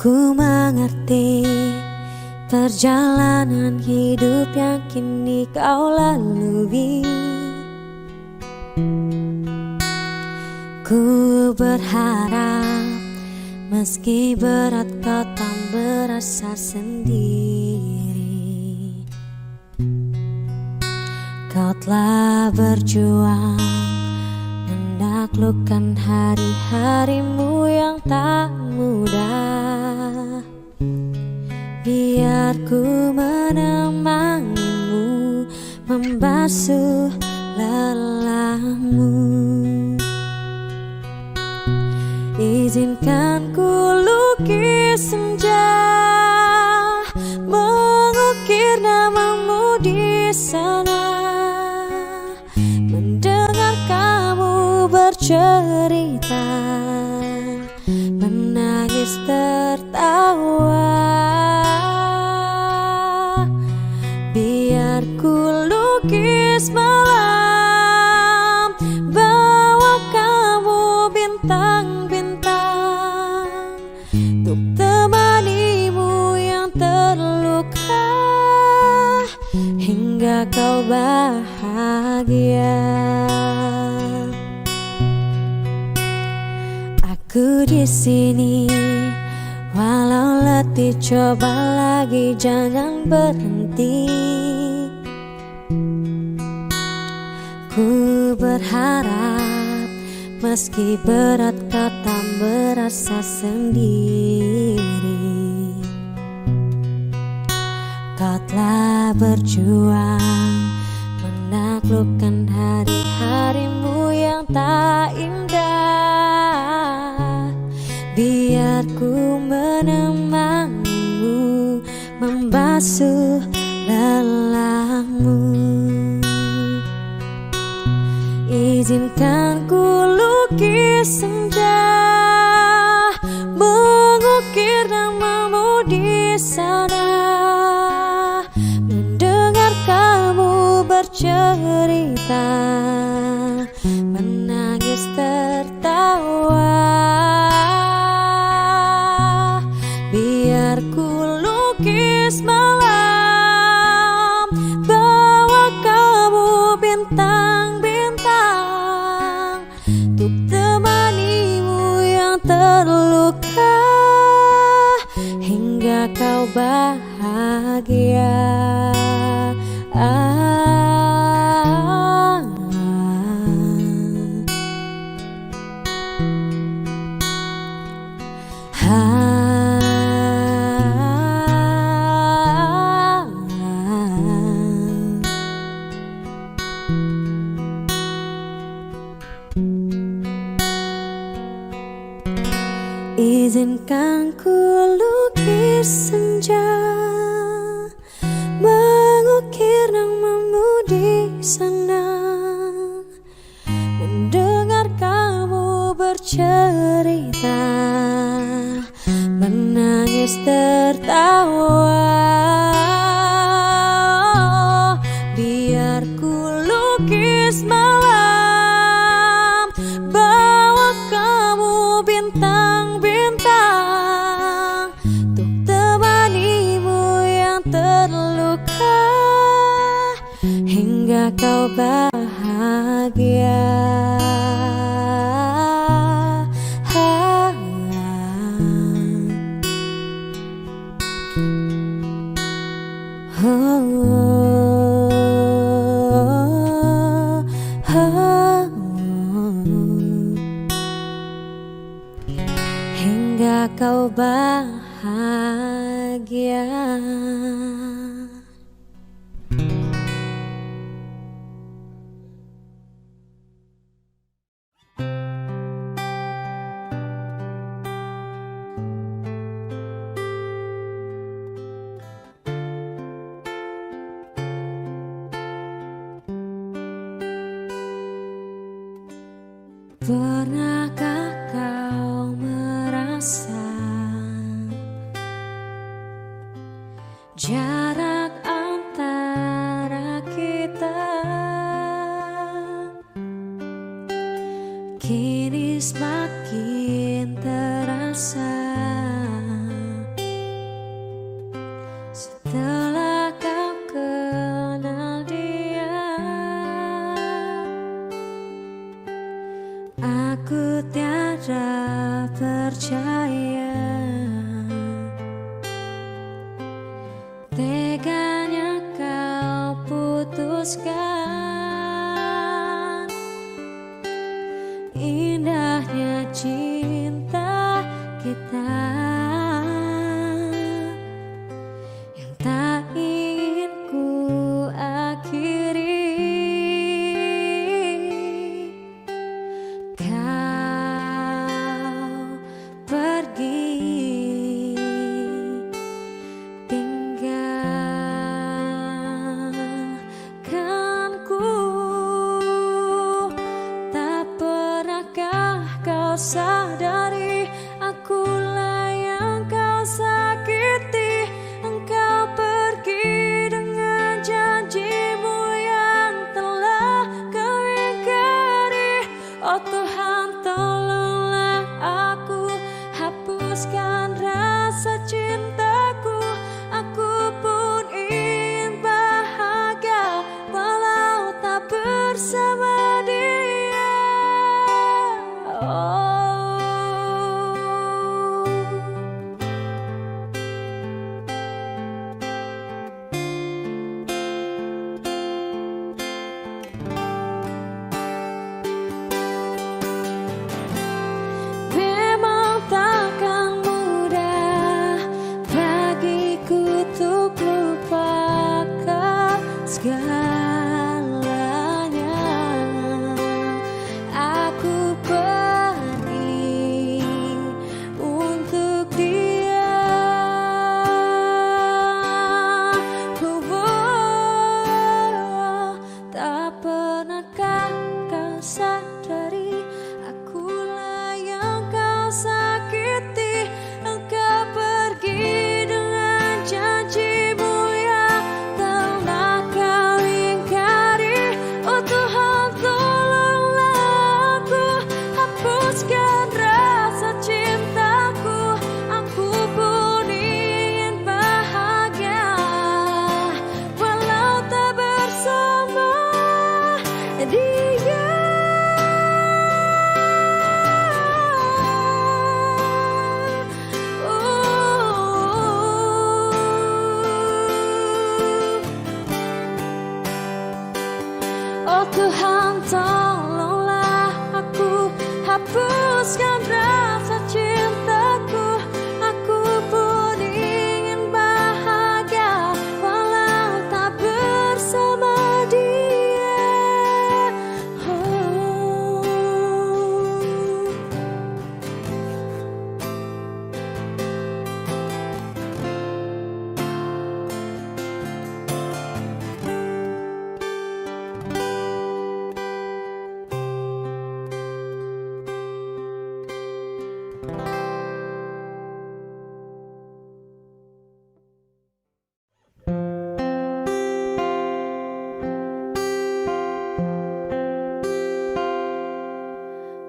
Ku mengerti perjalanan hidup yang kini kau lalui. Ku berharap meski berat kau tak merasa sendiri. Kau telah berjuang menaklukkan hari-harimu yang tak mudah. Biar ku menemanimu, membasuh lelahmu. Izinkan ku lukis senja, mengukir namamu di sana. Mendengar kamu bercerita, menangis tertawa. Biar ku lukis malam, bawa kamu bintang-bintang, untuk temanimu yang terluka hingga kau bahagia. Aku di sini, walau letih coba lagi, jangan berhenti. Ku berharap meski berat kau tak merasa sendiri. Kau telah berjuang menaklukkan hari-harimu yang tak indah. Biar ku menemanimu, membasuh lelahmu. Izinkan ku lukis senja, mengukir namamu di sana. Mendengar kamu bercerita, menangis tertawa. Biar ku lukis malam, bawa kamu bintang-bintang, untuk temanimu yang terluka hingga kau bahagia. Izinkan ku lukis senja, mengukir namamu di sana. Mendengar kamu bercerita, menangis tertawa. Biar ku lukis malam, bawa kamu bintang-bintang, untuk temanimu yang terluka hingga kau bahagia. Hingga kau bahagia. Pernahkah kau merasa jarak antara kita kini semakin terasa? Aku tiada percaya, teganya kau putuskan. Indahnya cinta kita yang tak ingin ku akhiri. Kau pergi tinggalkanku. Tak pernahkah kau sadari akulah yang kau sakiti. Engkau pergi dengan janjimu yang telah kau ingkari. Oh Tuhan, tolonglah aku, hapuskan rasa cintaku. Aku pun ingin bahagia walau tak bersama dia. Memang takkan mudah bagiku untuk lupakan segalanya. Aku pergi untuk dia. Tak pernahkah kau sadari akulah yang kau sakiti. Engkau pergi dengan janjimu yang telah kau ingkari. Oh Tuhan, tolonglah aku, hapuskan rasa cintaku. Aku pun ingin bahagia walau tak bersama dia. Oh Tuhan, tolonglah aku, hapuskan rasa cintaku. Aku pun ingin bahagia walau tak bersama dia.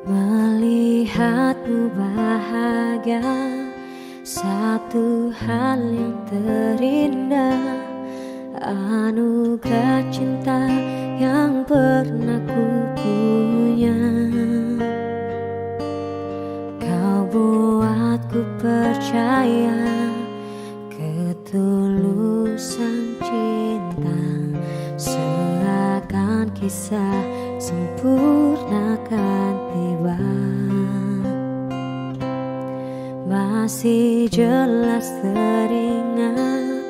Melihatmu bahagia, satu hal yang terindah, anugerah cinta yang pernah ku punya. Kau buatku percaya ketulusan cinta, seakan kisah sempurna kan tiba. Masih jelas teringat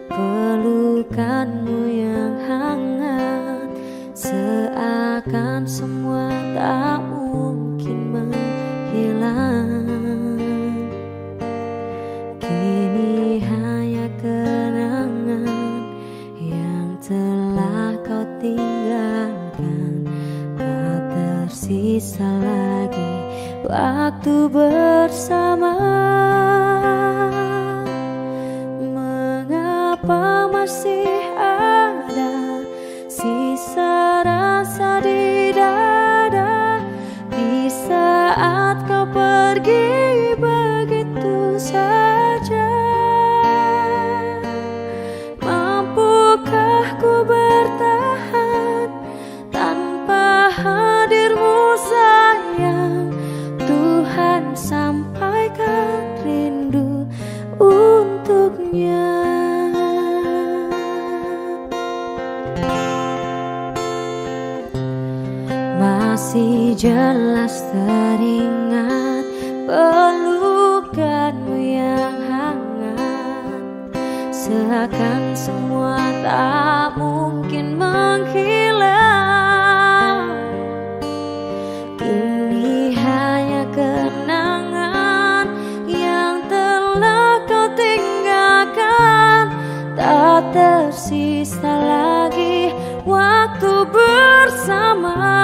pelukanmu yang hangat, seakan semua tak mungkin menghilang. Kini hanya kenangan yang telah kau tinggalkan, tak tersisa lagi waktu bersama. Mengapa masih ada sisa rasa di dada di saat kau pergi begitu saja? Mampukah ku bertahan tanpa hadirmu sayang? Masih jelas teringat pelukanmu yang hangat, seakan semua tak mungkin menghilang. Kini hanya kenangan yang telah kau tinggalkan, tak tersisa lagi waktu bersama.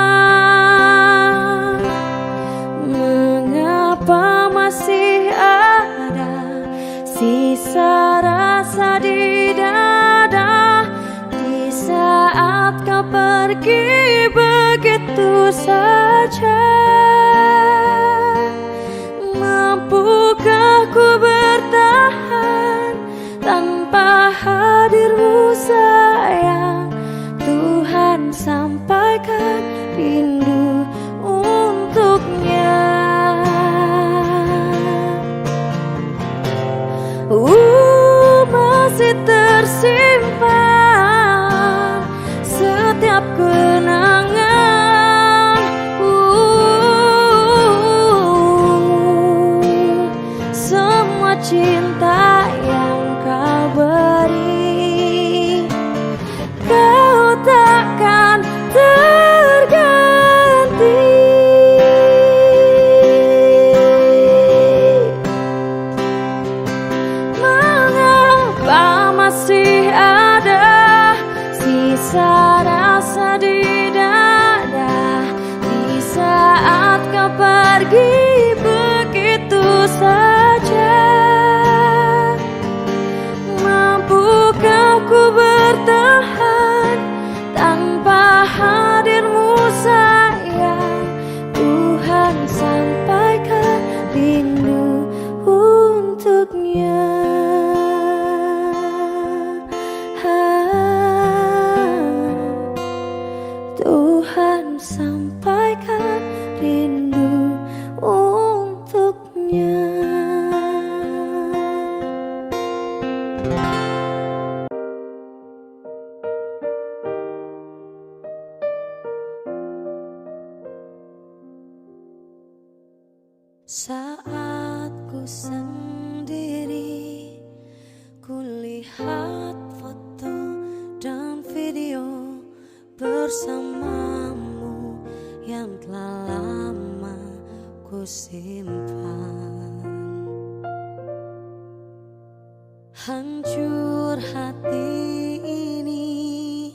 Mengapa masih ada sisa rasa di dada, di saat kau pergi begitu saja? Mampukah ku bertahan tanpa hadirmu sayang? Tuhan sampaikan rindu untuknya. Masih tersimpan setiap kenangan, semua cinta yang kau beri, kau takkan terganti. Mengapa masih ada sisa rasa di dada, di saat kau pergi begitu saja? Mampukah ku bertahan tanpa hadirmu sayang? Tuhan sampaikan rindu untuknya. Tuhan sampaikan rindu untuknya. Saat ku sendiri, ku lihat foto dan video bersamamu yang telah lama ku simpan. Hancur hati ini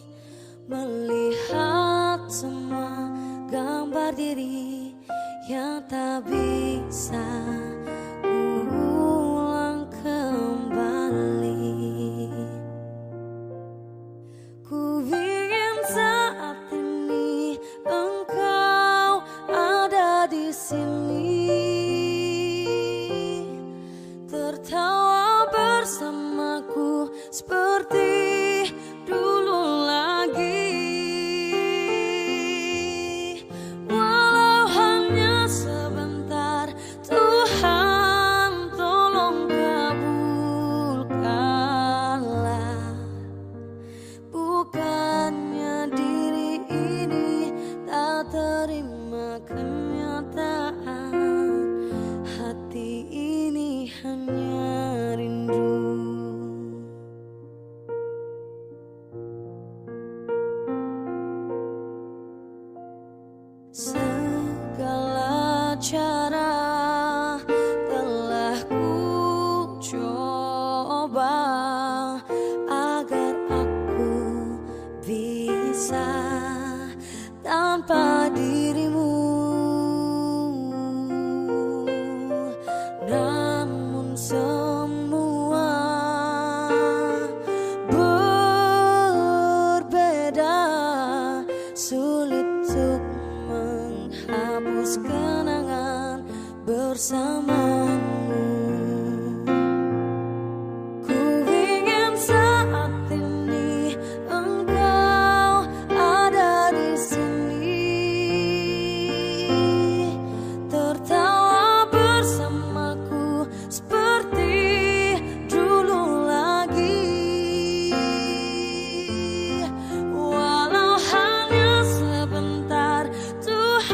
melihat semua gambar diri yang tak bisa ulang kembali. Ku ingin saat ini engkau ada di sini, tertawa bersamaku seperti dulu lagi. Walau hanya sebentar, Tuhan tolong kabulkanlah. Bukannya diri ini tak terima kenyataan, hati ini hanya rindu. Segala cara telah ku coba agar aku bisa tanpa dirimu, namun semua berbeda, sulit untuk menghapus kenangan bersamamu. Ku ingin saat ini engkau ada di sini, tertawa bersamaku seperti dulu lagi. Walau hanya sebentar, Tuhan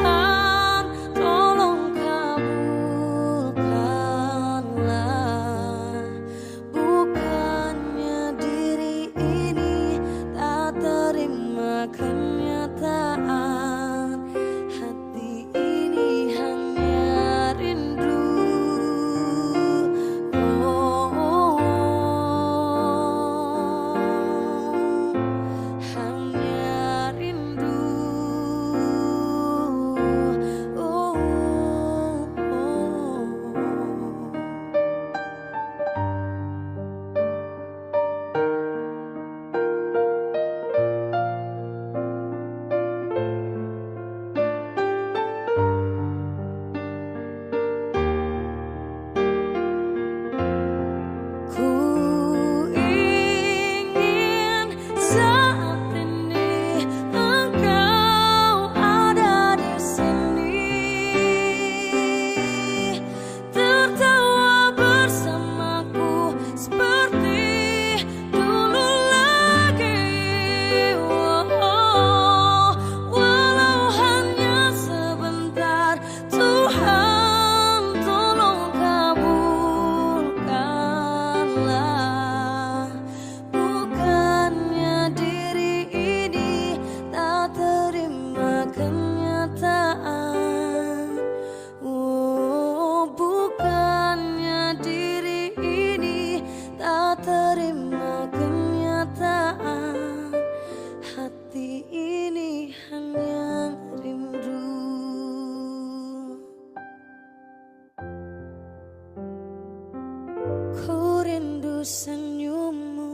senyummu,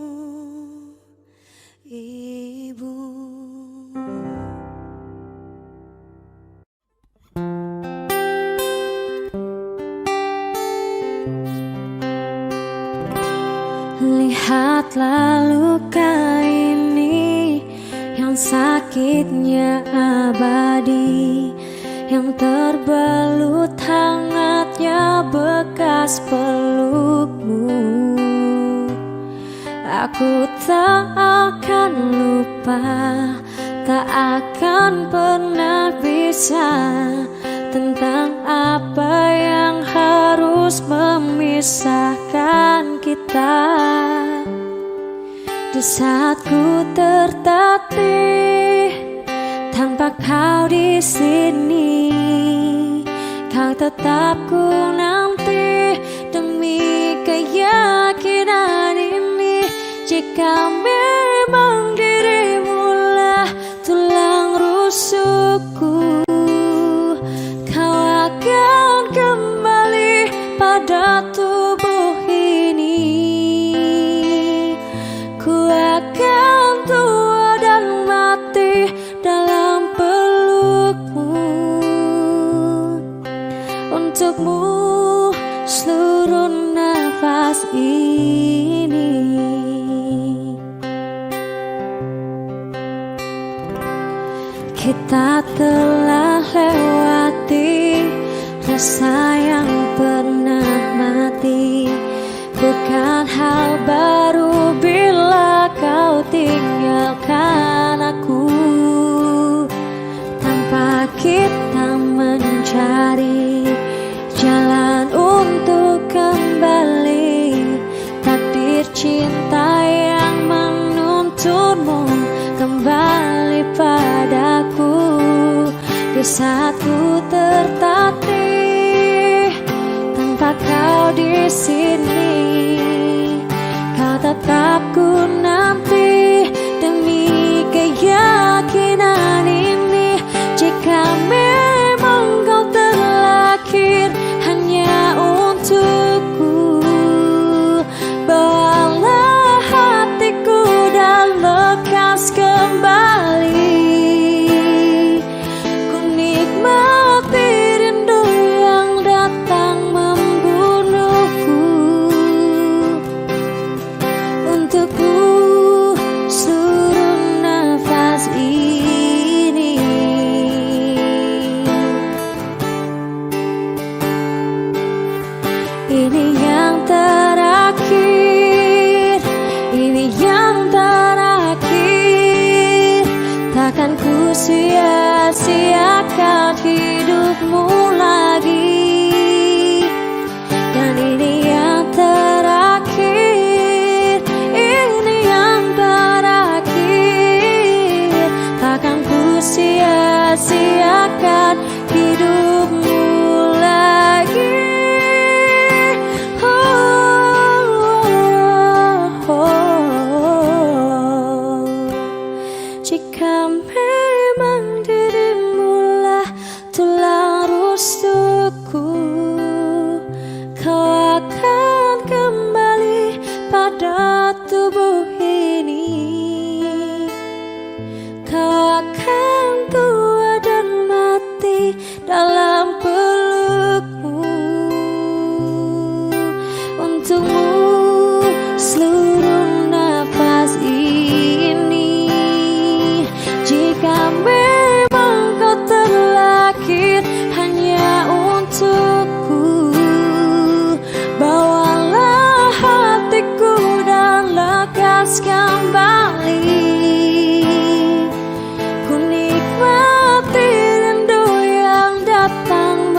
Ibu. Lihatlah luka ini yang sakitnya abadi, yang terbelut hangatnya bekas pelukmu. Aku tak akan lupa, tak akan pernah bisa tentang apa yang harus memisahkan kita. Di saat ku tertatih tanpa kau di sini, kau tetap ku nanti demi keyakinan ini. Jika memang dirimulah tulang rusukku, kau akan kembali pada tubuh ini. Ku akan tua dan mati dalam pelukmu. Untukmu seluruh nafas ini. Kita telah lewati rasa yang pernah mati. Bukan hal baru bila kau tinggalkan aku, tanpa kita mencari jalan untuk kembali. Takdir cinta yang menuntunmu kembali padaku. Di saat ku tertatih tanpa kau di sini, kau tetap ku nanti demi keyakinan ini. Jika memang kau terlahir hanya untukku, bawalah hatiku dan lekas kembali. Ku nikmati rindu yang datang membunuhku. Untukku seluruh nafas ini. Ini yang terakhir, ini yang terakhir. Takkan ku sia-siakan hidupmu lagi. Dan ini yang terakhir, ini yang terakhir. Takkan ku sia-siakan hidupmu lagi. Jika memang dirimulah tulang rusukku, kau akan kembali pada tubuh ini. Kau akan tua dan mati dalam pelukmu. Untukmu seluruh nafas ini. Jika memang kau terlahir hanya untukku, bawalah hatiku dan lekas kembali. Ku nikmati rindu yang datang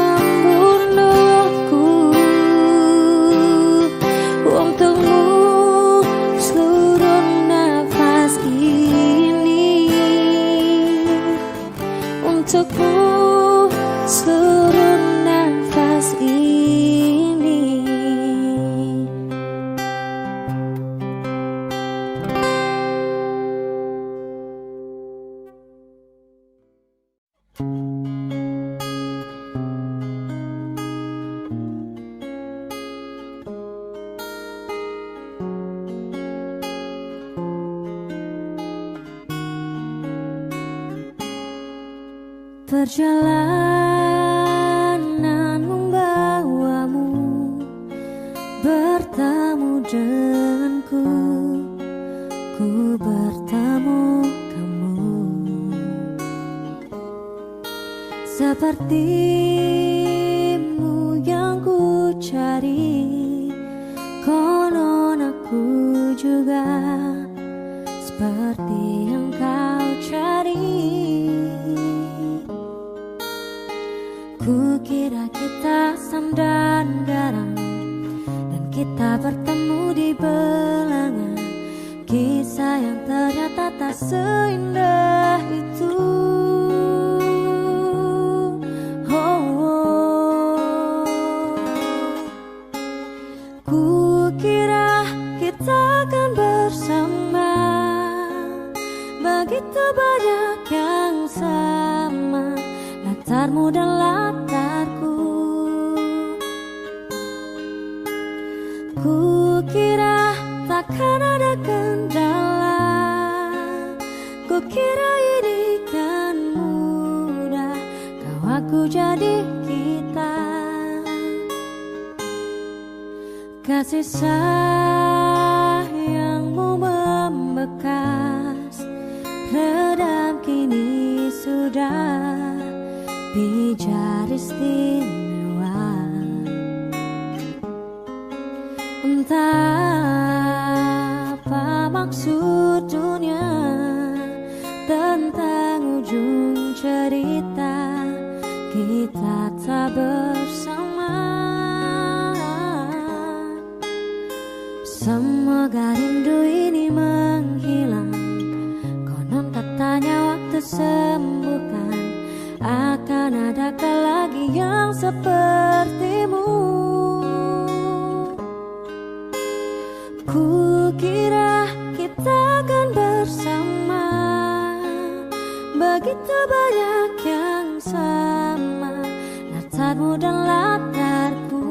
Perjalanan membawamu bertemu denganku, ku bertemu kamu. Sepertimu yang ku cari, konon aku juga seperti yang kau cari. Ku kira kita asam dan garam, dan kita bertemu di belanga. Kisah yang ternyata tak seindah itu. Ku kira kita akan bersama, begitu banyak yang sama, latarmu dan latarku. Ku kira takkan ada kendala, ku kira ini kan mudah, kau aku jadi kita. Kasih sayangmu membekas, redam kini sudah pijar istimewa. Entah apa maksud dunia tentang ujung cerita kita tak bersama. Semoga rindu ini menghilang, konon katanya waktu sembuhkan. Akan adakah lagi yang sepertimu? Ku kira kita akan bersama, begitu banyak yang sama, latarmu dan latarku.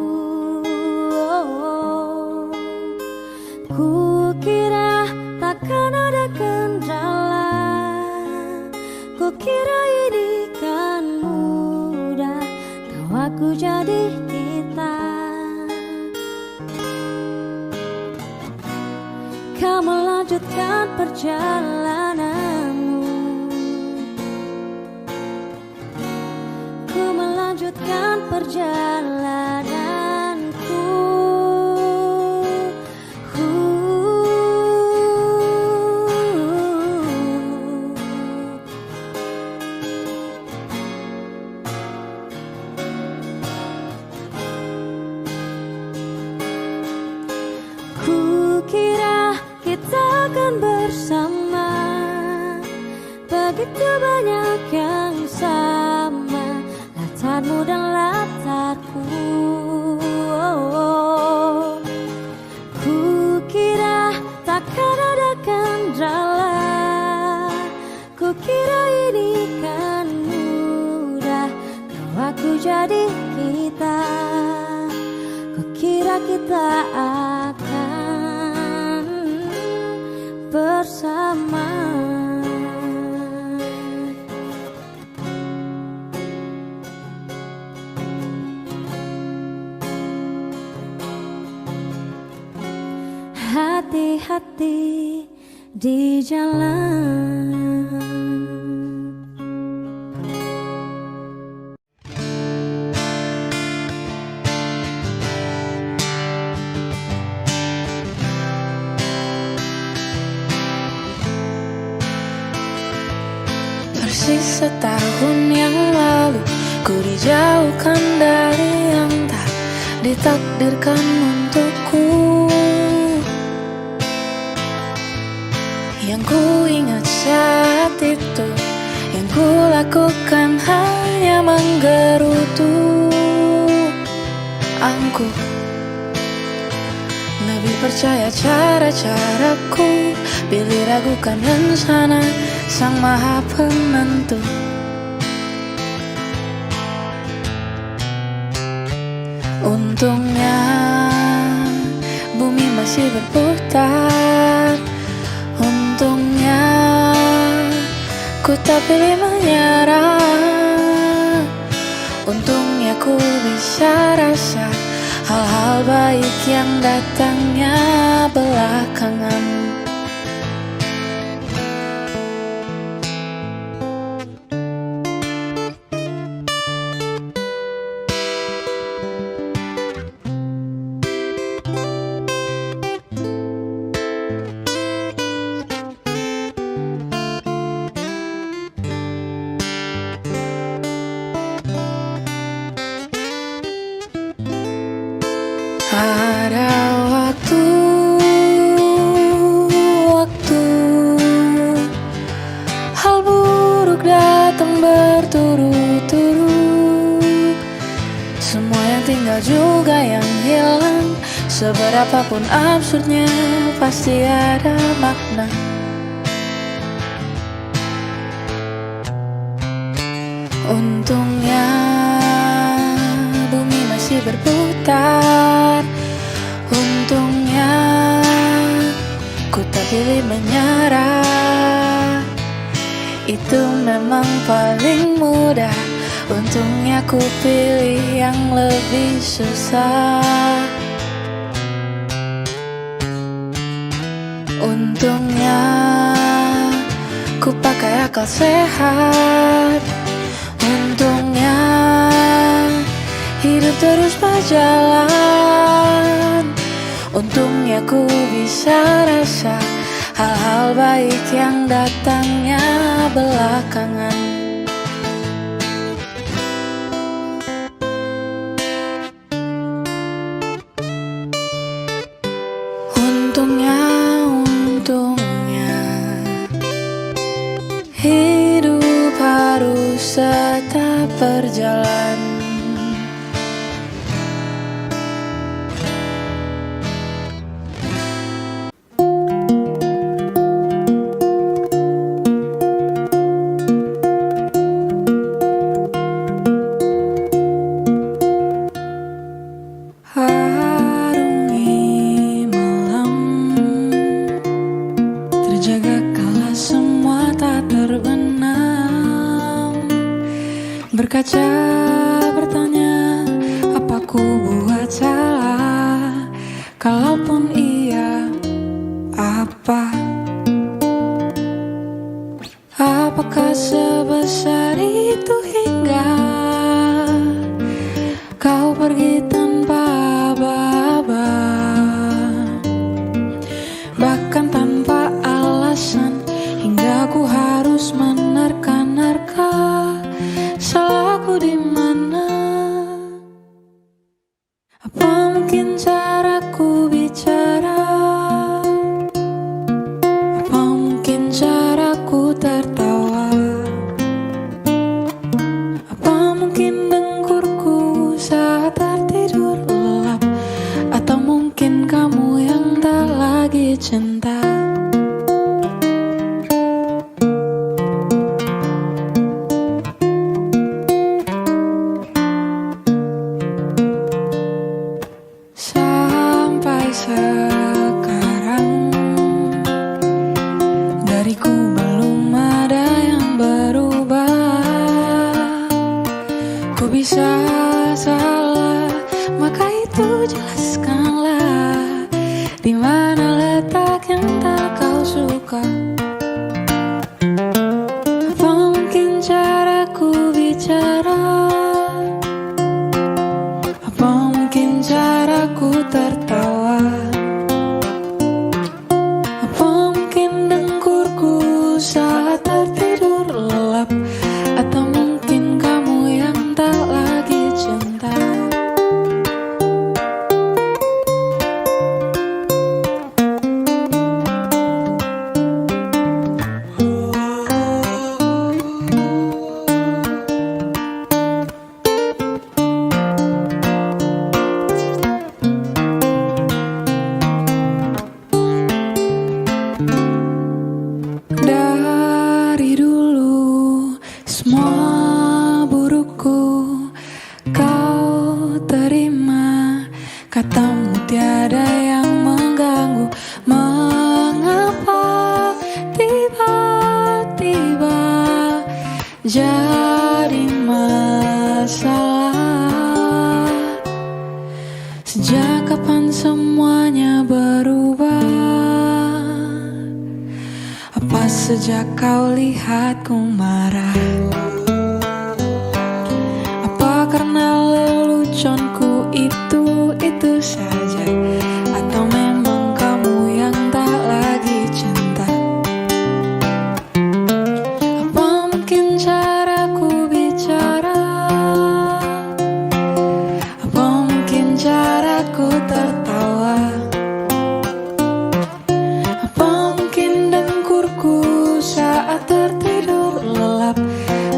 Ku kira takkan ada kendala, ku kira ini kan mudah, kau aku jadi kita. Kau melanjutkan perjalananmu, ku melanjutkan perjalananku. Ku kira kita akan bersama, begitu banyak yang sama, latarmu dan latarku. Ku kira takkan ada kendala, ku kira ini kan mudah, kau aku jadi kita. Ku kira kita akan bersama. Hati-hati di jalan. Persis setahun yang lalu, ku dijauhkan dari yang tak ditakdirkan untukku. Yang ku ingat saat itu, yang ku lakukan hanya menggerutu. Aku lebih percaya cara-caraku, pilih ragukan rencana Sang Maha Penentu. Untungnya bumi masih berputar, untungnya ku tak pilih menyerah. Untungnya ku bisa rasa hal-hal baik yang datangnya belakangan. Ada waktu hal buruk datang berturut-turut. Semua yang tinggal juga yang hilang. Seberapapun absurdnya pasti ada makna. Untungnya bumi masih berputar. Untungnya ku tak pilih menyerah. Itu memang paling mudah. Untungnya ku pilih yang lebih susah. Untungnya ku pakai akal sehat. Untungnya hidup terus berjalan. Untungnya ku bisa rasa hal-hal baik yang datangnya belakangan. Untungnya hidup harus tetap berjalan. Harungi malam, terjaga kala semua tak terbenam. Berkaca bertanya, apa ku buat salah? Kalaupun iya, apa? Apakah sebesar itu hingga kau pergi tanpa aba-aba, bahkan tanpa alasan, hingga ku harus menerka-nerka salahku di mana? Apa mungkin caraku bicara? Apa mungkin caraku tertawa? Apa mungkin dengkurku saat tertidur lelap? Atau mungkin kamu yang tak lagi cinta? Sampai sekarang dariku belum ada yang berubah. Ku bisa salah, maka itu jelaskanlah di mana letak yang tak kau suka. Apa mungkin caraku bicara? Apa mungkin caraku tertawa? Apa mungkin dengkurku saat tertidur lelap? Atau mungkin kamu yang tak lagi cinta? Dari dulu semua burukku kau terima. Katamu tiada yang mengganggu. Mengapa tiba-tiba jadi masalah? sejak kau lihatku marah. Apa karena leluconku itu saja, atau memang kamu yang tak lagi cinta? Apa mungkin caraku bicara? Apa mungkin caraku tertawa? Apa mungkin dengkurku saat tertidur lelap?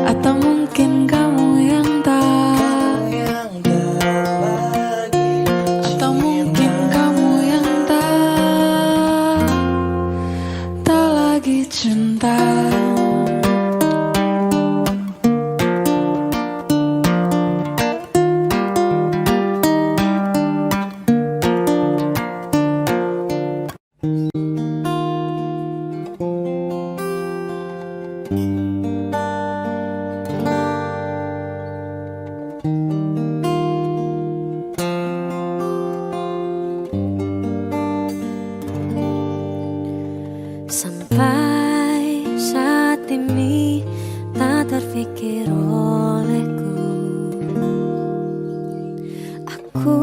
Atau mungkin kamu yang tak? Atau mungkin kamu yang tak lagi cinta? Sampai saat ini tak terfikir olehku, aku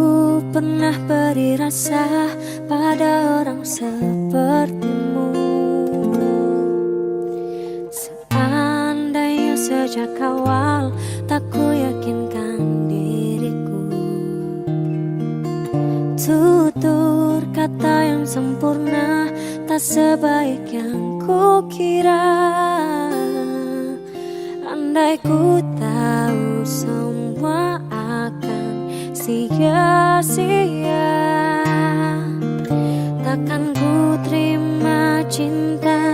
pernah beri rasa pada orang sepertimu. Seandainya sejak awal tak ku yakinkan diriku, tutur kata yang sempurna tak sebaik yang ku kira. Andai ku tahu semua akan sia-sia, takkan ku terima cinta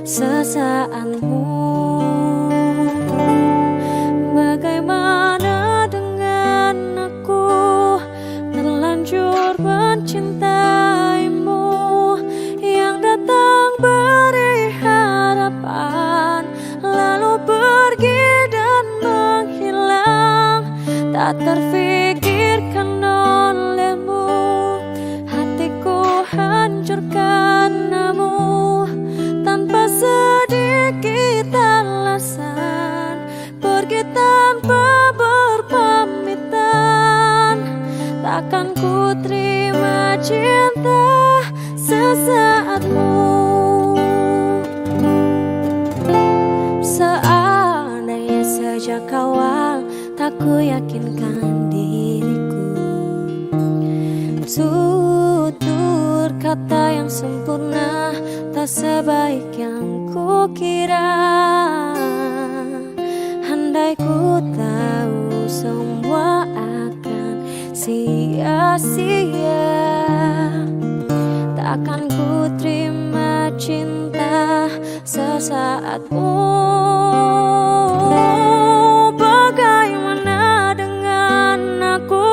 sesaatmu. Bagaimana dengan aku terlanjur mencintaimu, yang datang beri harapan lalu pergi dan menghilang, tak terfikirkan olehmu. Hatiku hancur karenamu, tanpa sedikit alasan, pergi tanpa berpamitan. Takkan ku terima cinta sesaatmu. Seandainya sejak awal tak ku yakinkan diriku, tutur kata yang sempurna tak sebaik yang ku kira. Andai ku tahu semua akan sia-sia, takkan ku terima cinta sesaatmu. Bagaimana dengan aku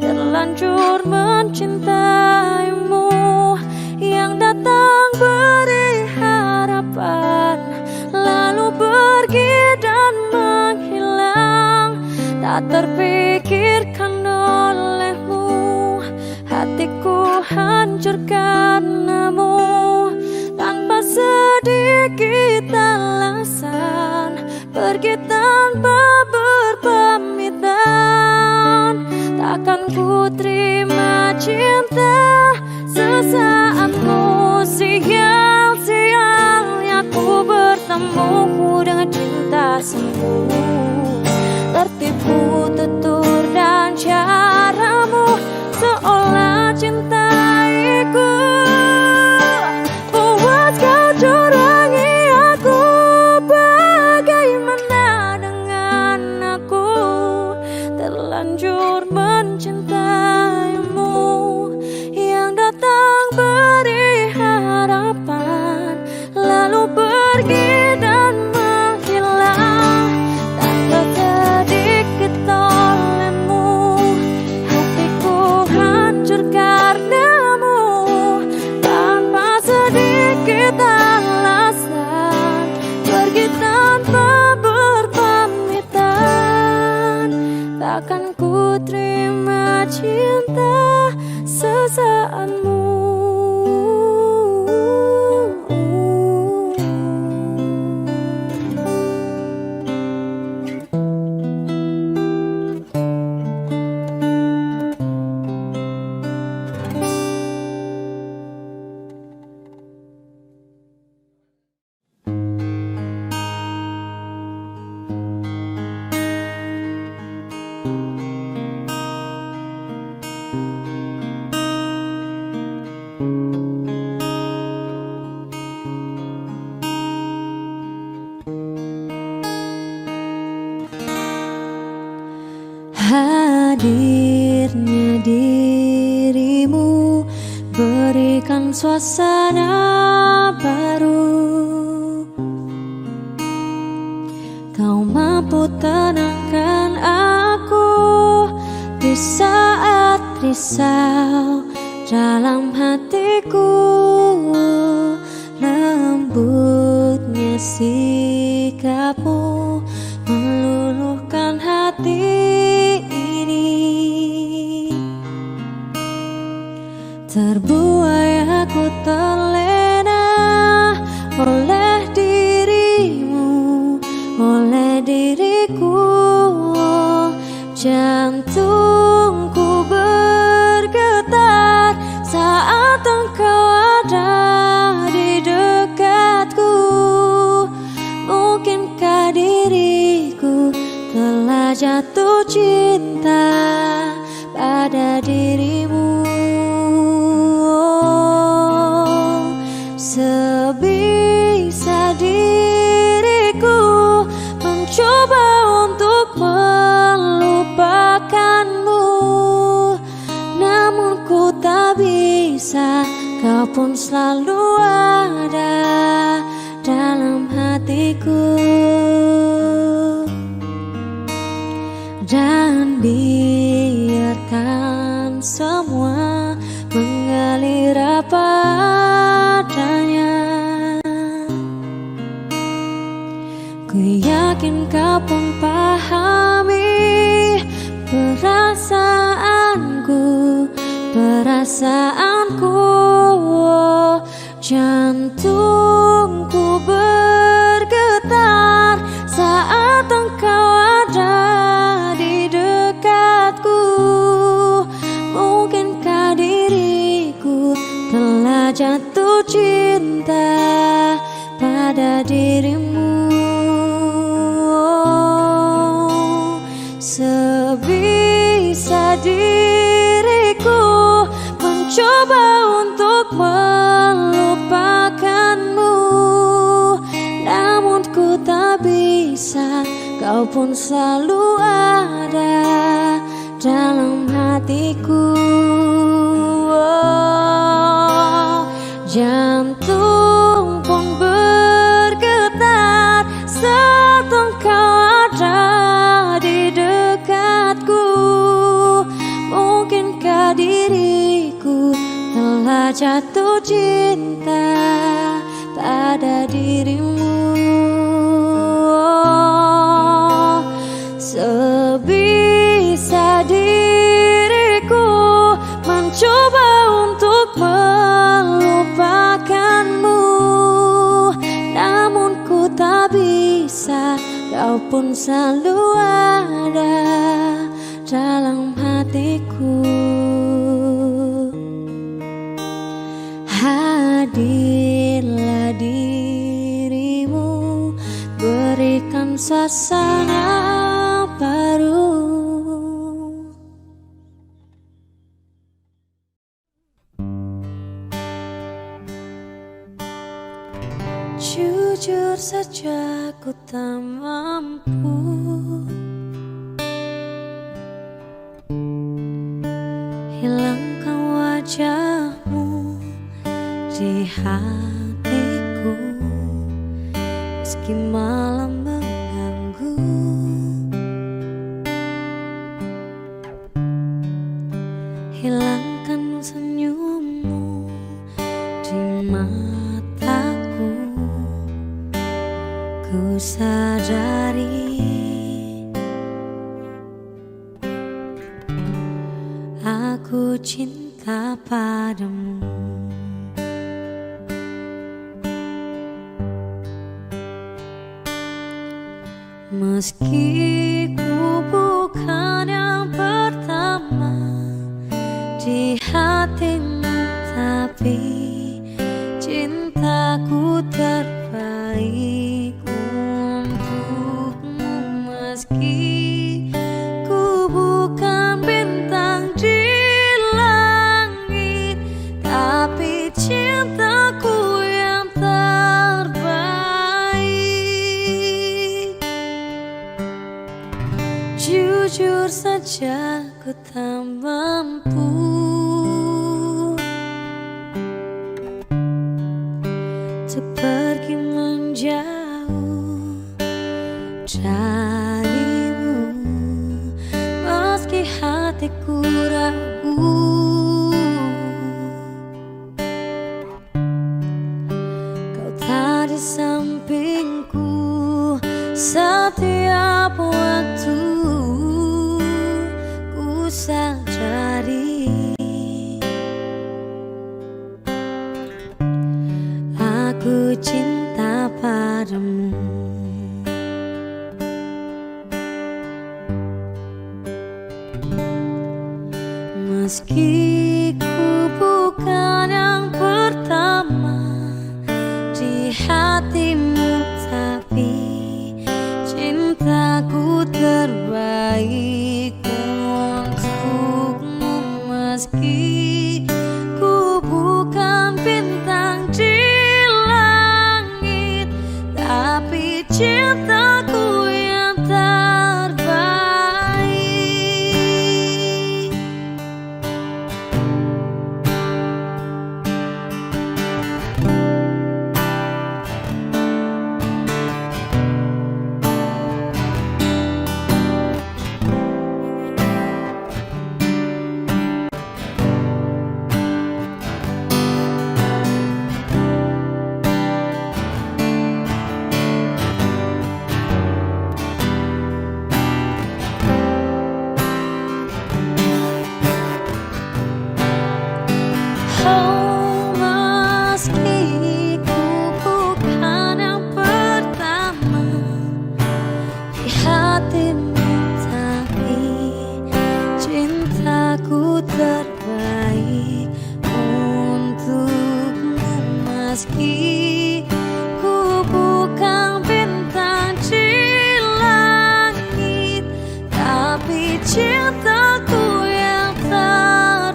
terlanjur mencintaimu, yang datang beri harapan lalu pergi dan menghilang, tak terfikirkan olehmu. Hatiku hancur karenamu, tanpa sedikit alasan, pergi tanpa berpamitan. Takkan ku terima cinta sesaatmu. Sial-sialnya ku bertemu dengan cinta semu, tertipu tutur dan caramu, seolah cintaiku. Buat kau curangi aku. Bagaimana dengan aku terlanjur mencintaimu, yang datang beri harapan lalu pergi dan menghilang, tanpa sedikit olehmu. Hatiku hancur karenamu, tanpa sedikit alasan, pergi tanpa berpamitan. Takkan ku terima cinta sesaatmu. Hadirnya dirimu berikan suasana baru. Kau mampu tenangkan aku di saat risau dalam hatiku. Lembutnya sikapmu meluluhkan hati ini. Terbuai aku terlena oleh dirimu, oleh diriku. Jantungku bergetar saat engkau ada di dekatku. Mungkinkah diriku telah jatuh cinta pada dirimu? Sebisa diriku mencoba untuk melupakanmu, namun ku tak bisa. Kau pun selalu ada dalam hatiku. Dan biarkan semua mengalir apa adanya. Ku yakin kau pun pahami perasaanku. Jantungku bergetar saat engkau ada di dekatku. Mungkinkah diriku telah jatuh cinta pada dirimu? Sebisa diriku mencoba untuk melupakanmu, namun ku tak bisa. Kau pun selalu ada dalam hatiku. Jantung pun bergetar saat engkau ada di dekatku. Mungkinkah diriku telah jatuh cinta pada dirimu? Sebisa diriku mencoba untuk melupakanmu, namun ku tak bisa. Kau pun selalu ada dalam hatiku. Hadirlah dirimu, berikan suasana baru. Jujur saja ku tak mampu hilangkan wajahmu di hatiku, meski malam mengganggu. Hilangkan senyummu di mataku. Ku sadari aku cinta padamu. Meski ku bukan yang pertama di hatimu, tapi cintaku terbaik untukmu. Meski ku bukan bintang di langit, tapi cintaku yang terbaik. jujur saja ku tak mampu untuk pergi menjauh darimu, meski hatiku ragu. Kau tak di sampingku setiap waktu, ku sadari aku cinta padamu. Meski ku bukan yang pertama di hatimu, tapi cintaku terbaik untukmu. Meski ku bukan bintang di langit, tapi cintaku yang terbaik. Oh, meski ku bukan yang pertama di hatimu, tapi cintaku terbaik untukmu. Meski ku bukan bintang di langit, tapi cintaku yang terbaik.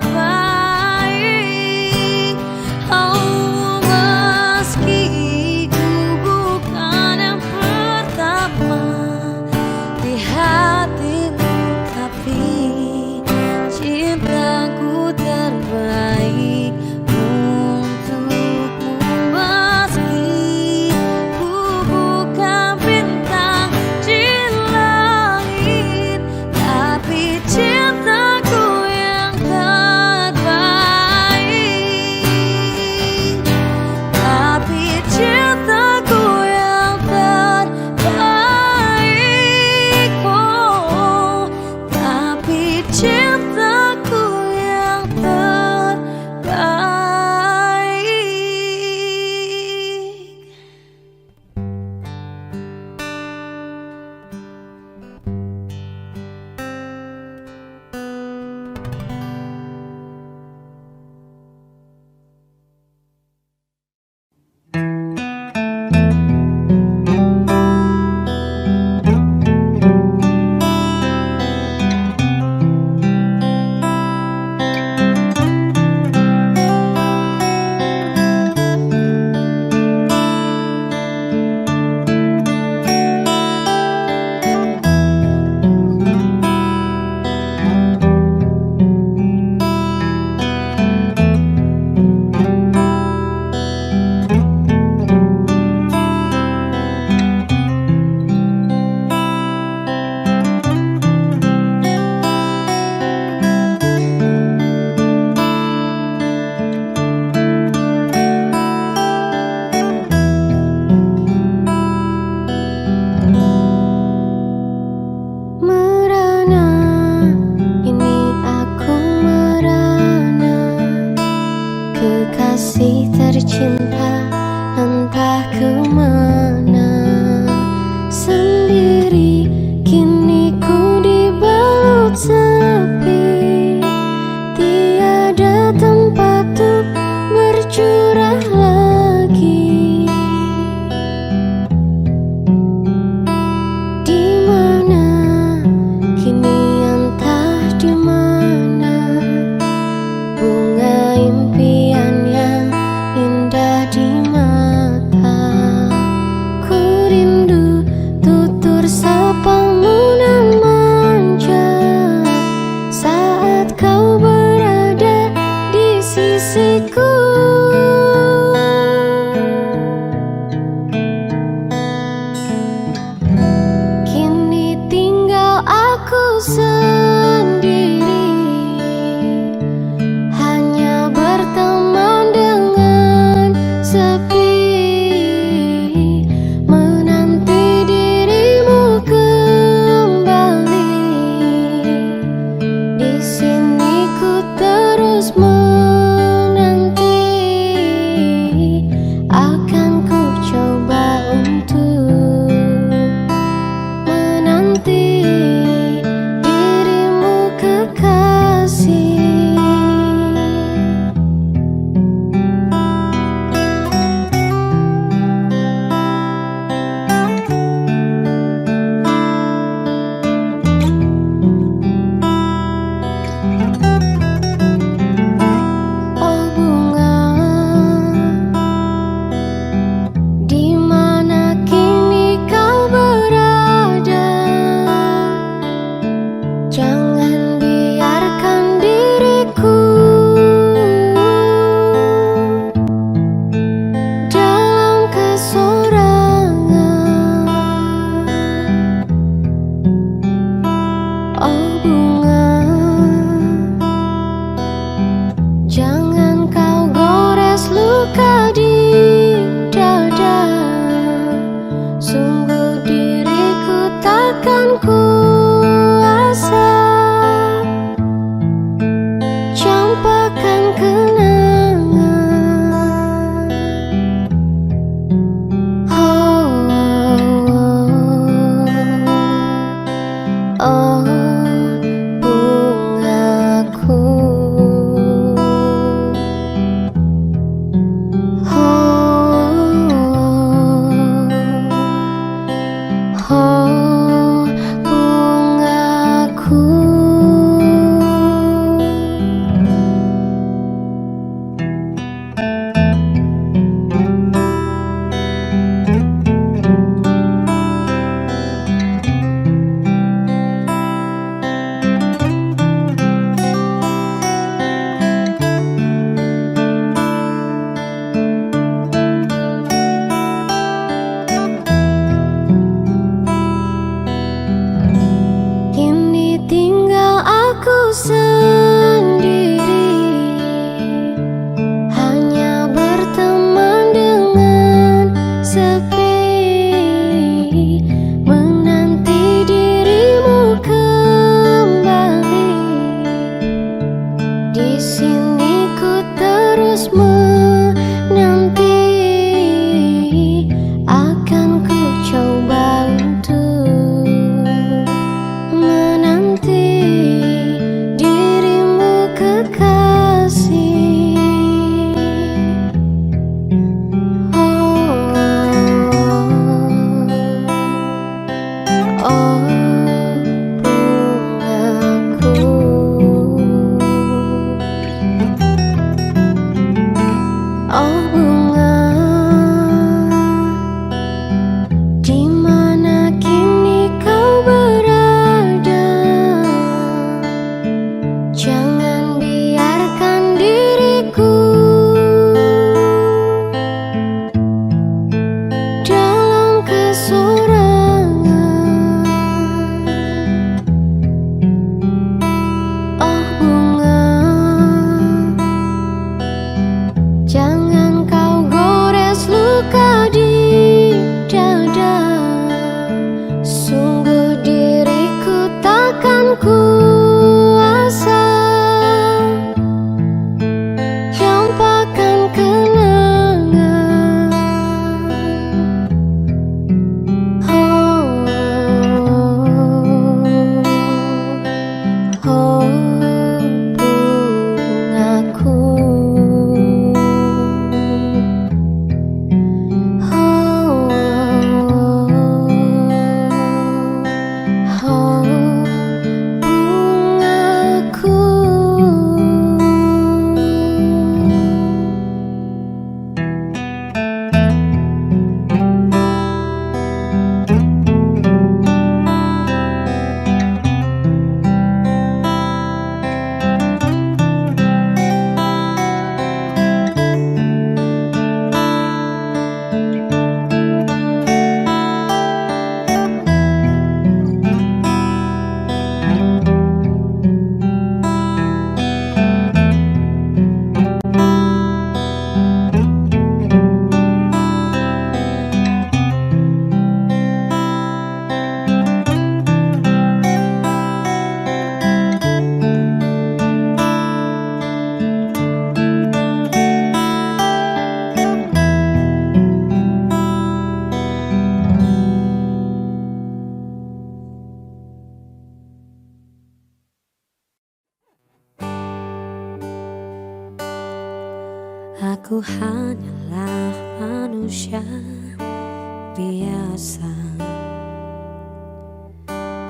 Oh, meski ku bukan yang pertama di hatimu, tapi cintaku terbaik untukmu. Meski ku bukan bintang di langit, tapi cintaku yang terbaik. Tapi cintaku yang terbaik. Oh, tapi cintaku yang terbaik. Merana, ini aku merana, kekasih tercinta entah kemana. Sendiri kini ku dibalut sepi, tiada tempat untuk bercurah lagi. Di mana kini, entah di mana, bunga impian yang indah di mata. Ku rindu tutur sapamu nan manja. Aku hanyalah manusia biasa,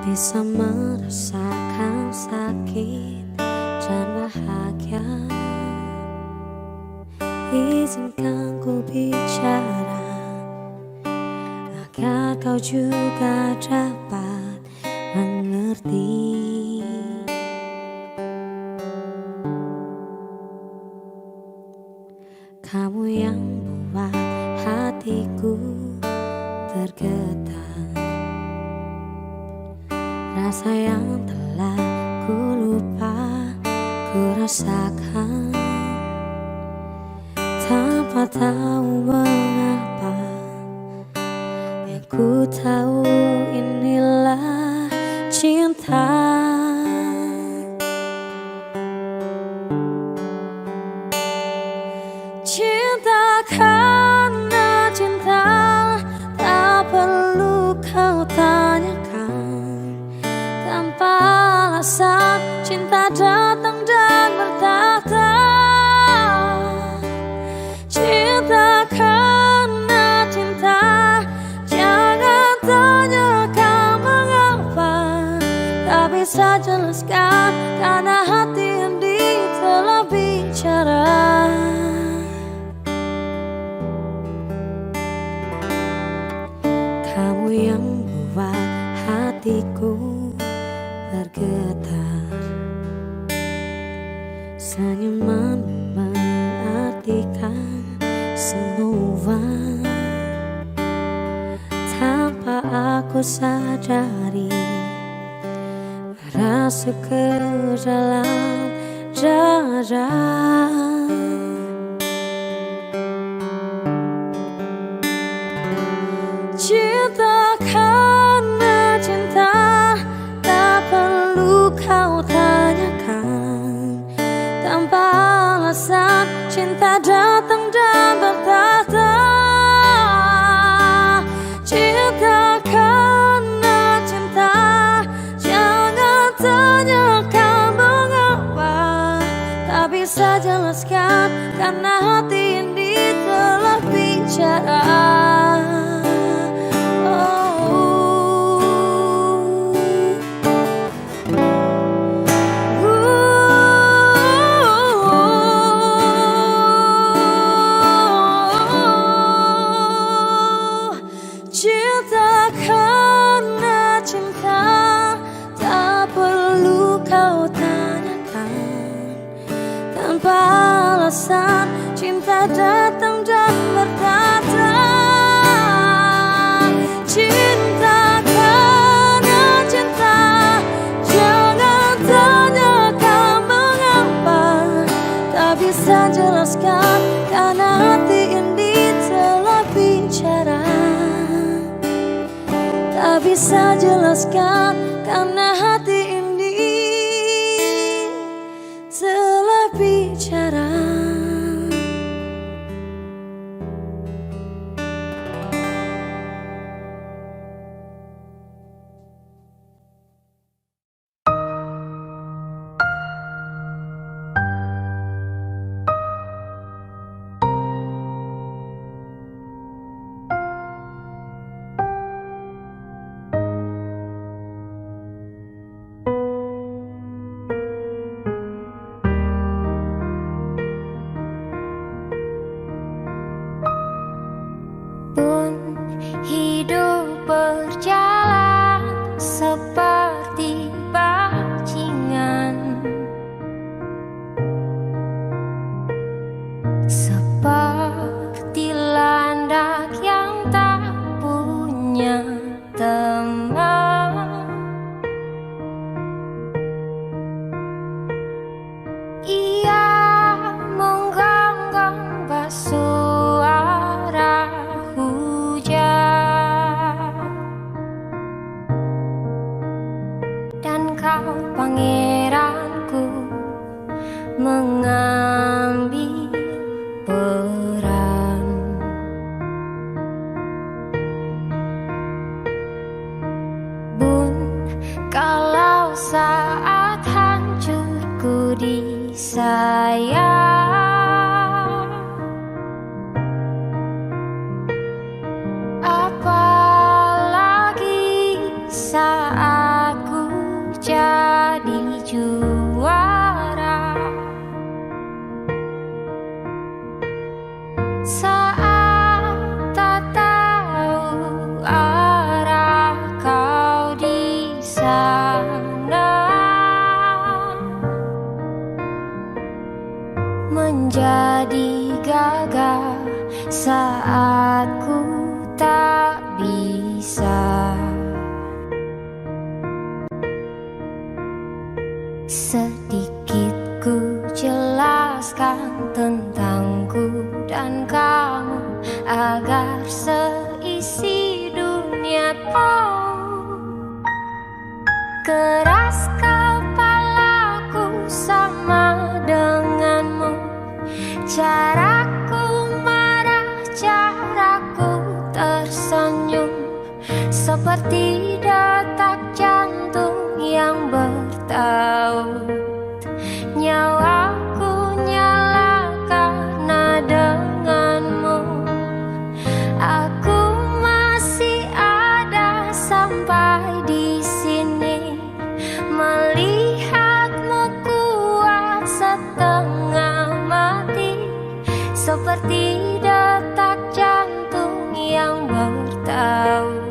bisa merasakan sakit dan bahagia. Izinkan ku bicara agar kau juga dapat mengerti. Kamu yang buat hatiku tergetar, rasa yang telah ku lupa ku rasakan, tanpa tahu mengapa. Yang ku tahu inilah cinta. Cinta karena cinta, tak perlu kau tanyakan. Tanpa alasan cinta datang dan bertahta. Cinta karena cinta, jangan tanyakan mengapa. Tak bisa jelaskan karena hati ini telah bicara. Kamu yang buat hatiku bergetar, senyuman mengartikan semua. Tanpa aku sadari, merasuk ke dalam dada. Cinta karena cinta, tak perlu kau tanyakan. Tanpa alasan cinta datang dan bertahta. Cinta karena cinta, jangan tanyakan mengapa. Tak bisa jelaskan karena hati ini telah bicara. Cinta karena cinta, tak perlu kau tanyakan. Tanpa alasan cinta datang dan berkata. Cinta karena cinta, jangan tanyakan mengapa. Tak bisa jelaskan karena hati ini telah bicara. Tak bisa jelaskan karena hati ini telah bicara. Hidup berjalan seperti bajingan, seperti landak yang tak punya teman. Ia menggonggong bersuara dan kau pangeranku mengambil peran. Bun, kalau saat hancurku disayang, menjadi gagah saat ku tak bisa. Sedikit ku jelaskan tentangku dan kamu agar seisi dunia tahu. Keras kepalaku sama denganmu, caraku marah, caraku tersenyum, seperti detak jantung yang bertaut. Nyawaku nyala karena denganmu. Aku masih ada sampai di sini, melihatmu kuat setengah mati, seperti detak jantung yang bertaut.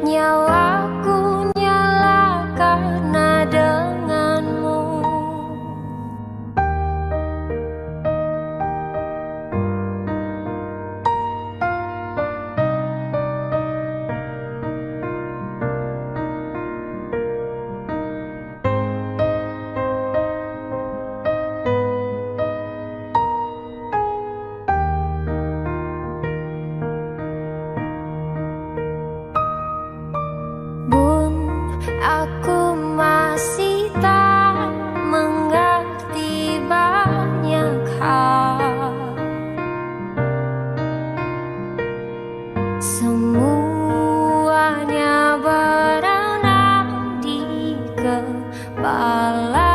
Nyawaku nyala karena denganmu. Bun, aku masih tak mengerti banyak hal. Semuanya berenang di kepala.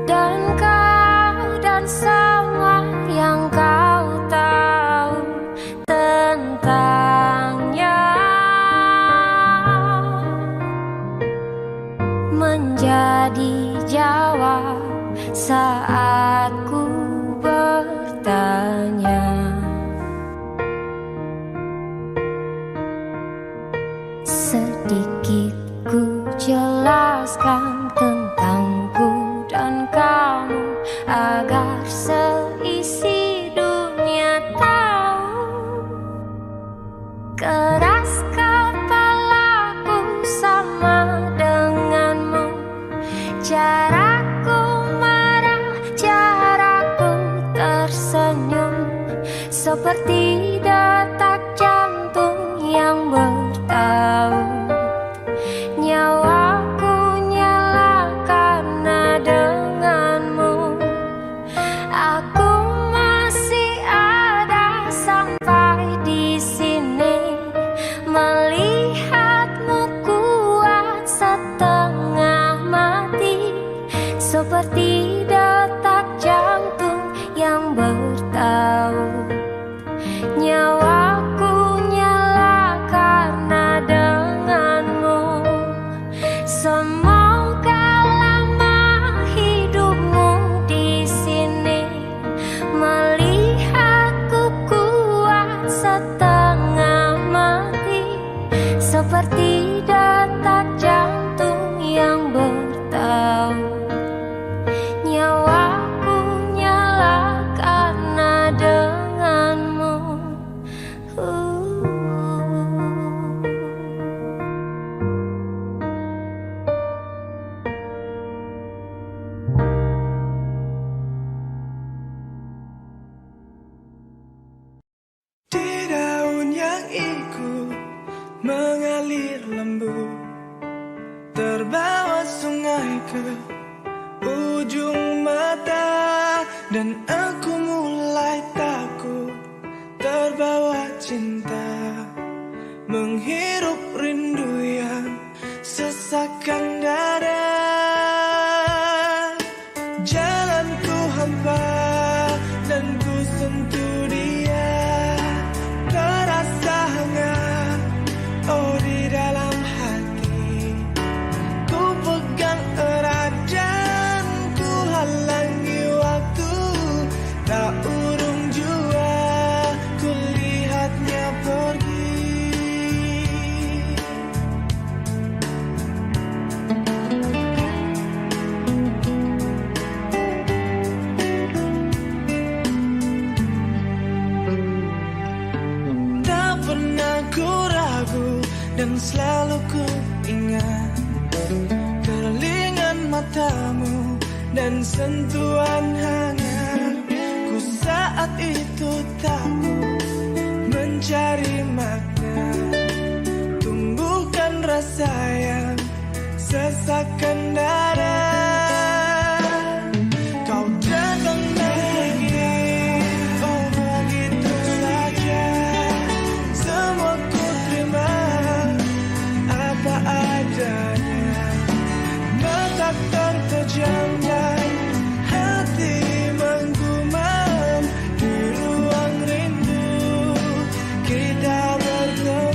Dan kau dan semua yang kau tahu tentangnya menjadi jawab saat ku bertanya. Sedikit ku jelaskan tentangku dan kamu agar seisi dunia tahu. Keras kepalaku sama denganmu, caraku marah, caraku tersenyum, seperti detak jantung yang bertaut. Nyawaku nyala karena denganmu. Aku masih ada sampai di sini, melihatmu kuat setengah mati, seperti detak jantung yang bertaut. Nyawaku nyala karena denganmu. Semoga lama hidupmu di sini, melihatku kuat setengah mati, seperti detak jantung yang bertaut. Nyawaku nyala karena denganmu. Di daun yang ikut mengalir lembut, terbawa sungai ke ujung mata, dan aku mulai takut terbawa cinta, menghirup rindu yang sesakkan dada. Jalanku hampa dan ku sentuh dia, terasa hangat, oh di dalam hati. Ku pegang erat dan ku halangi waktu, tak urung jua ku lihatnya pergi. ku ingat kerlingan matamu dan sentuhan hangat ku saat itu takut mencari makna, tumbuhkan rasa yang sesakkan dada. Kau datang dan pergi, oh begitu saja. Semua ku terima apa adanya. Mata terpejam dan hati menggumam. Di ruang rindu kita bertemu.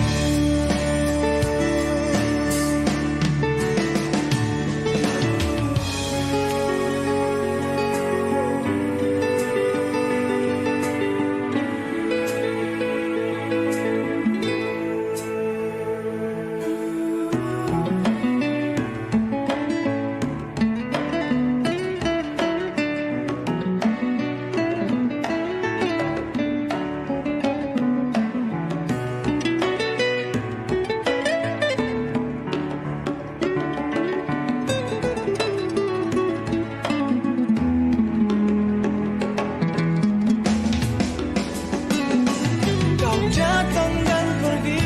Datang dan pergi,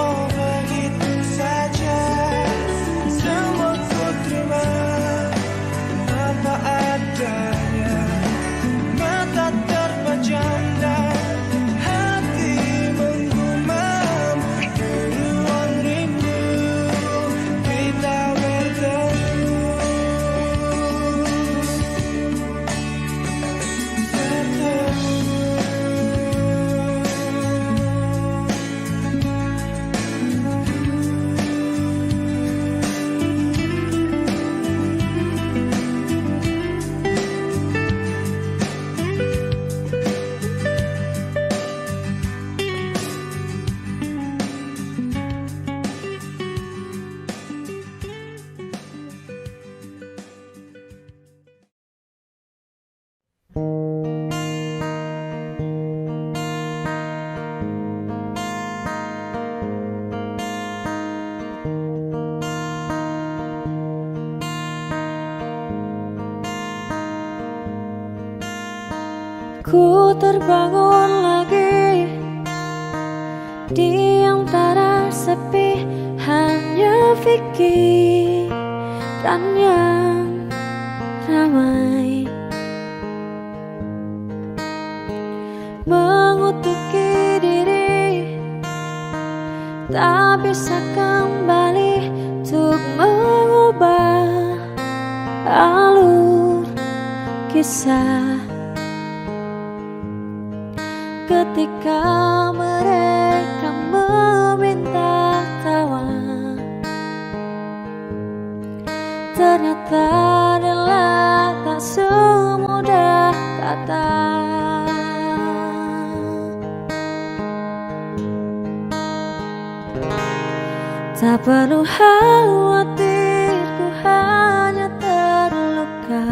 oh begitu saja. Semua ku terima apa adanya. Mata terpejam dan hati menggumam. Di ruang rindu kita bertemu. Ku terbangun lagi di antara sepi, hanya pikiran yang ramai mengutuki diri, tak bisa kembali untuk mengubah alur kisah. Ketika mereka meminta tawa, ternyata adalah tak semudah kata. Tak perlu khawatir, ku hanya terluka.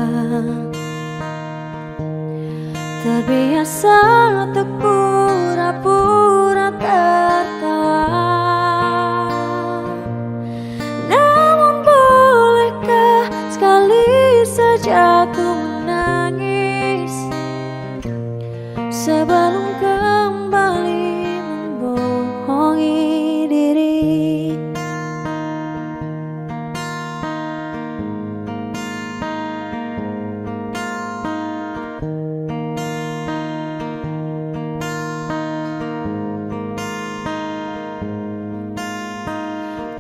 Terbiasa untuk pura-pura tertawa. Namun bolehkah sekali saja ku menangis sebelum kembali membohongi diri.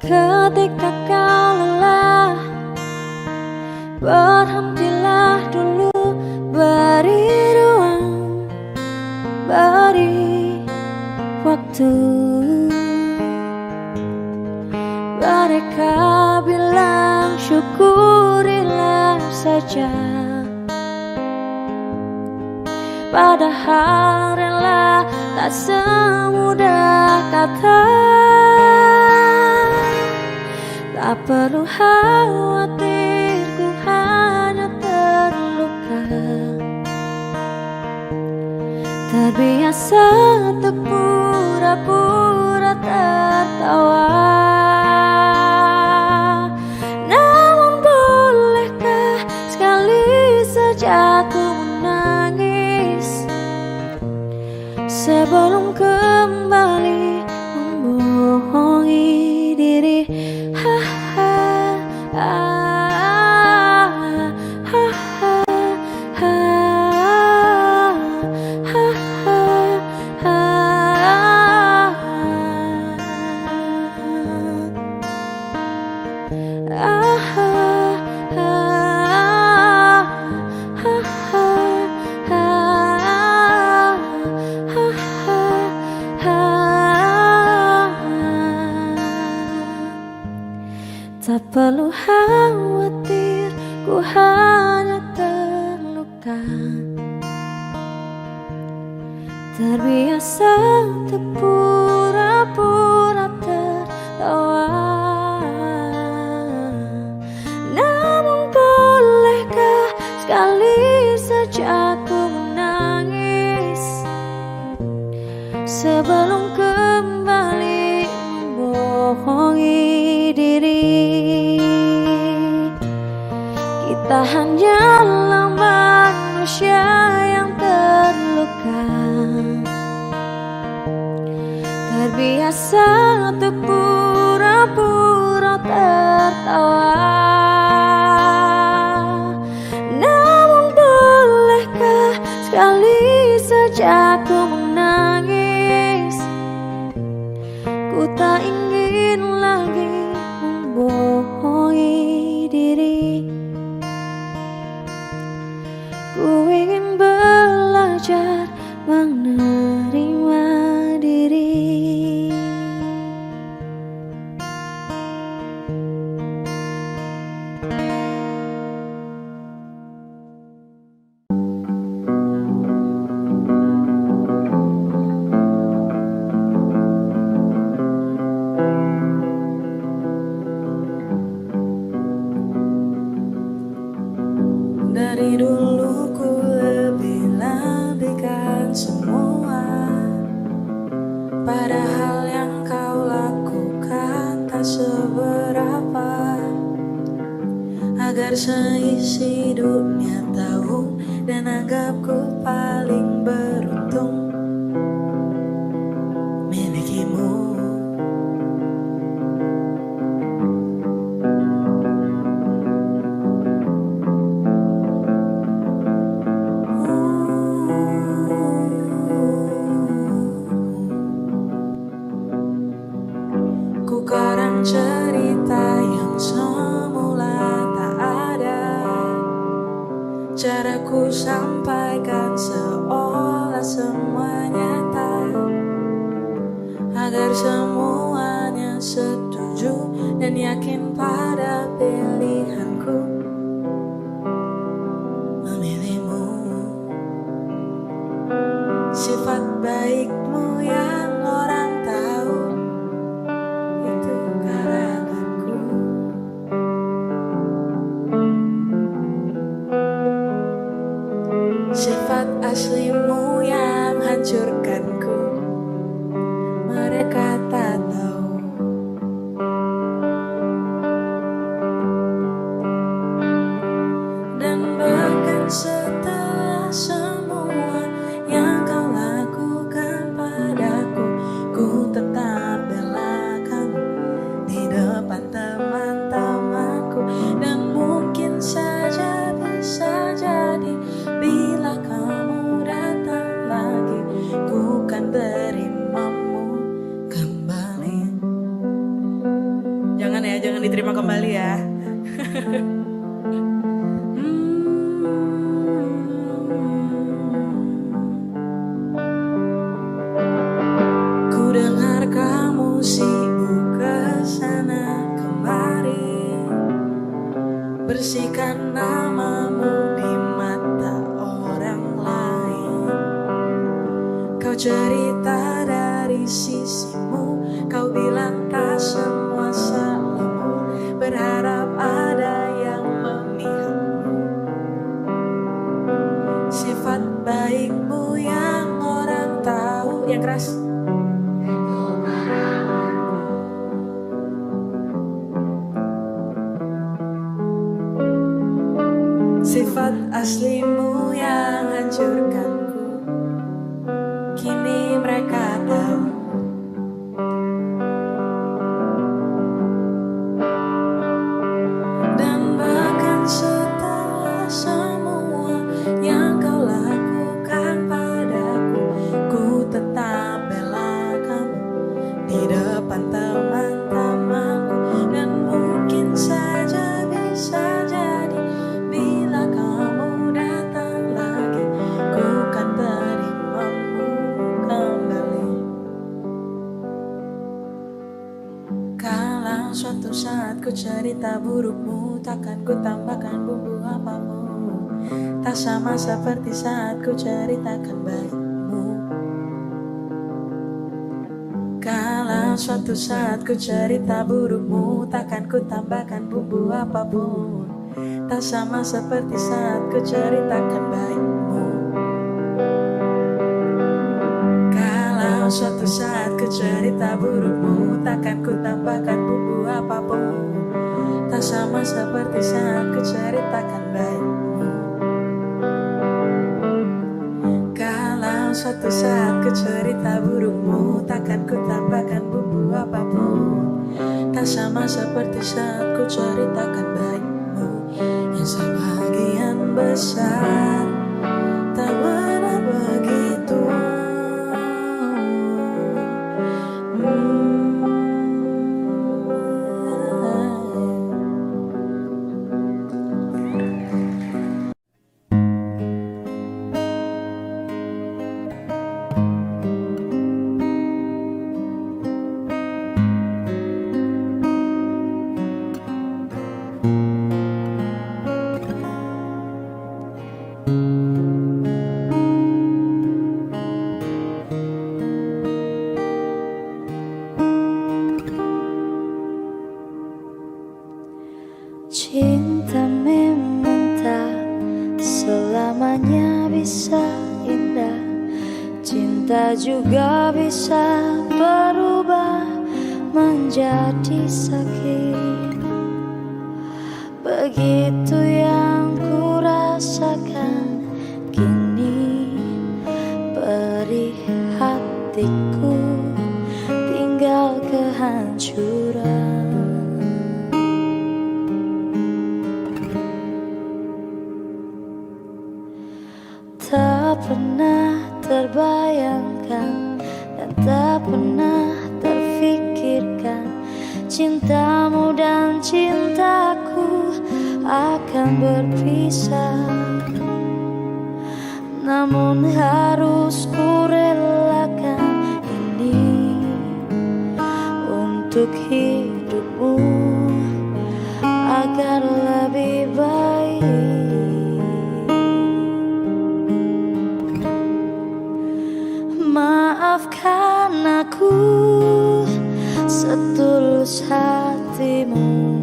Ketika kau lelah, berhentilah dulu, beri ruang, beri waktu. Mereka bilang syukurilah saja, padahal rela tak semudah kata. Tak perlu khawatir, ku hanya terluka. Terbiasa untuk pura-pura tertawa. Tak perlu khawatir, ku hanya terluka. Terbiasa untuk pura-pura tertawa. Namun bolehkah sekali saja ku menangis sebelum kembali membohongi diri. Kita hanyalah manusia yang terluka, terbiasa untuk pura-pura tertawa. Namun bolehkah sekali saja ku menangis? Ku tak ingin lagi membohongi diri. Ku ingin belajar menerima diri. Dari dulu ku lebih-lebihkan semua, padahal yang kau lakukan tak seberapa. Agar seisi dunia tahu dan anggapku paling beruntung milikimu. Ku karang cerita yang semula tak ada, caraku sampaikan seolah semua nyata, agar semuanya setuju dan yakin pada pilihanku memilihmu. Sifat baikmu yang orang tahu, itu karanganku. Sifat aslimu yang hancurkanku, mereka tak tahu. Dan bahkan setelah semua yang kau lakukan padaku, ku tetap bela kamu di depan teman-temanku. Dan mungkin saja bisa jadi bila kamu datang lagi, ku kan terimamu kembali. Jangan ya, jangan diterima kembali ya. Ku dengar kamu sibuk kesana kemari, bersihkan namamu di mata orang lain. Kau cerita dari sisimu, kau bilang tak semua salahmu, berharap ada yang memihakmu. Sifat baikmu yang orang tahu, yang keras. Sifat aslimu yang hancurkanku, kini mereka tahu. Dan bahkan setelah semua yang kau lakukan padaku, ku tetap bela kamu di depan teman-temanku. Dan mungkin saja bisa jadi bila kamu datang lagi, ku suatu saat ku cerita burukmu, takkan ku tambahkan bumbu apapun. Tak sama seperti saat ku ceritakan baikmu. Kalau suatu saat ku cerita burukmu, takkan ku tambahkan bumbu apapun. Tak sama seperti saat ku ceritakan baikmu. Kalau suatu saat ku cerita burukmu, takkan ku tambahkan bumbu apapun. Tak sama seperti saat ku ceritakan baikmu. Kalau suatu saat ku cerita burukmu, takkan ku tambahkan bumbu apapun. Tak sama seperti saat ku ceritakan baikmu. Yang sebagian besar tak pernah begitu. Cinta memang tak selamanya bisa indah. Cinta juga bisa berubah menjadi sakit. Begitu yang ku rasakan kini, perih hatiku tinggal kehancuran. Tak pernah terbayangkan dan tak pernah terfikirkan cintamu dan cintaku akan berpisah. Namun harus ku relakan ini untuk hidupmu agar lebih baik. Maafkan aku setulus hatimu.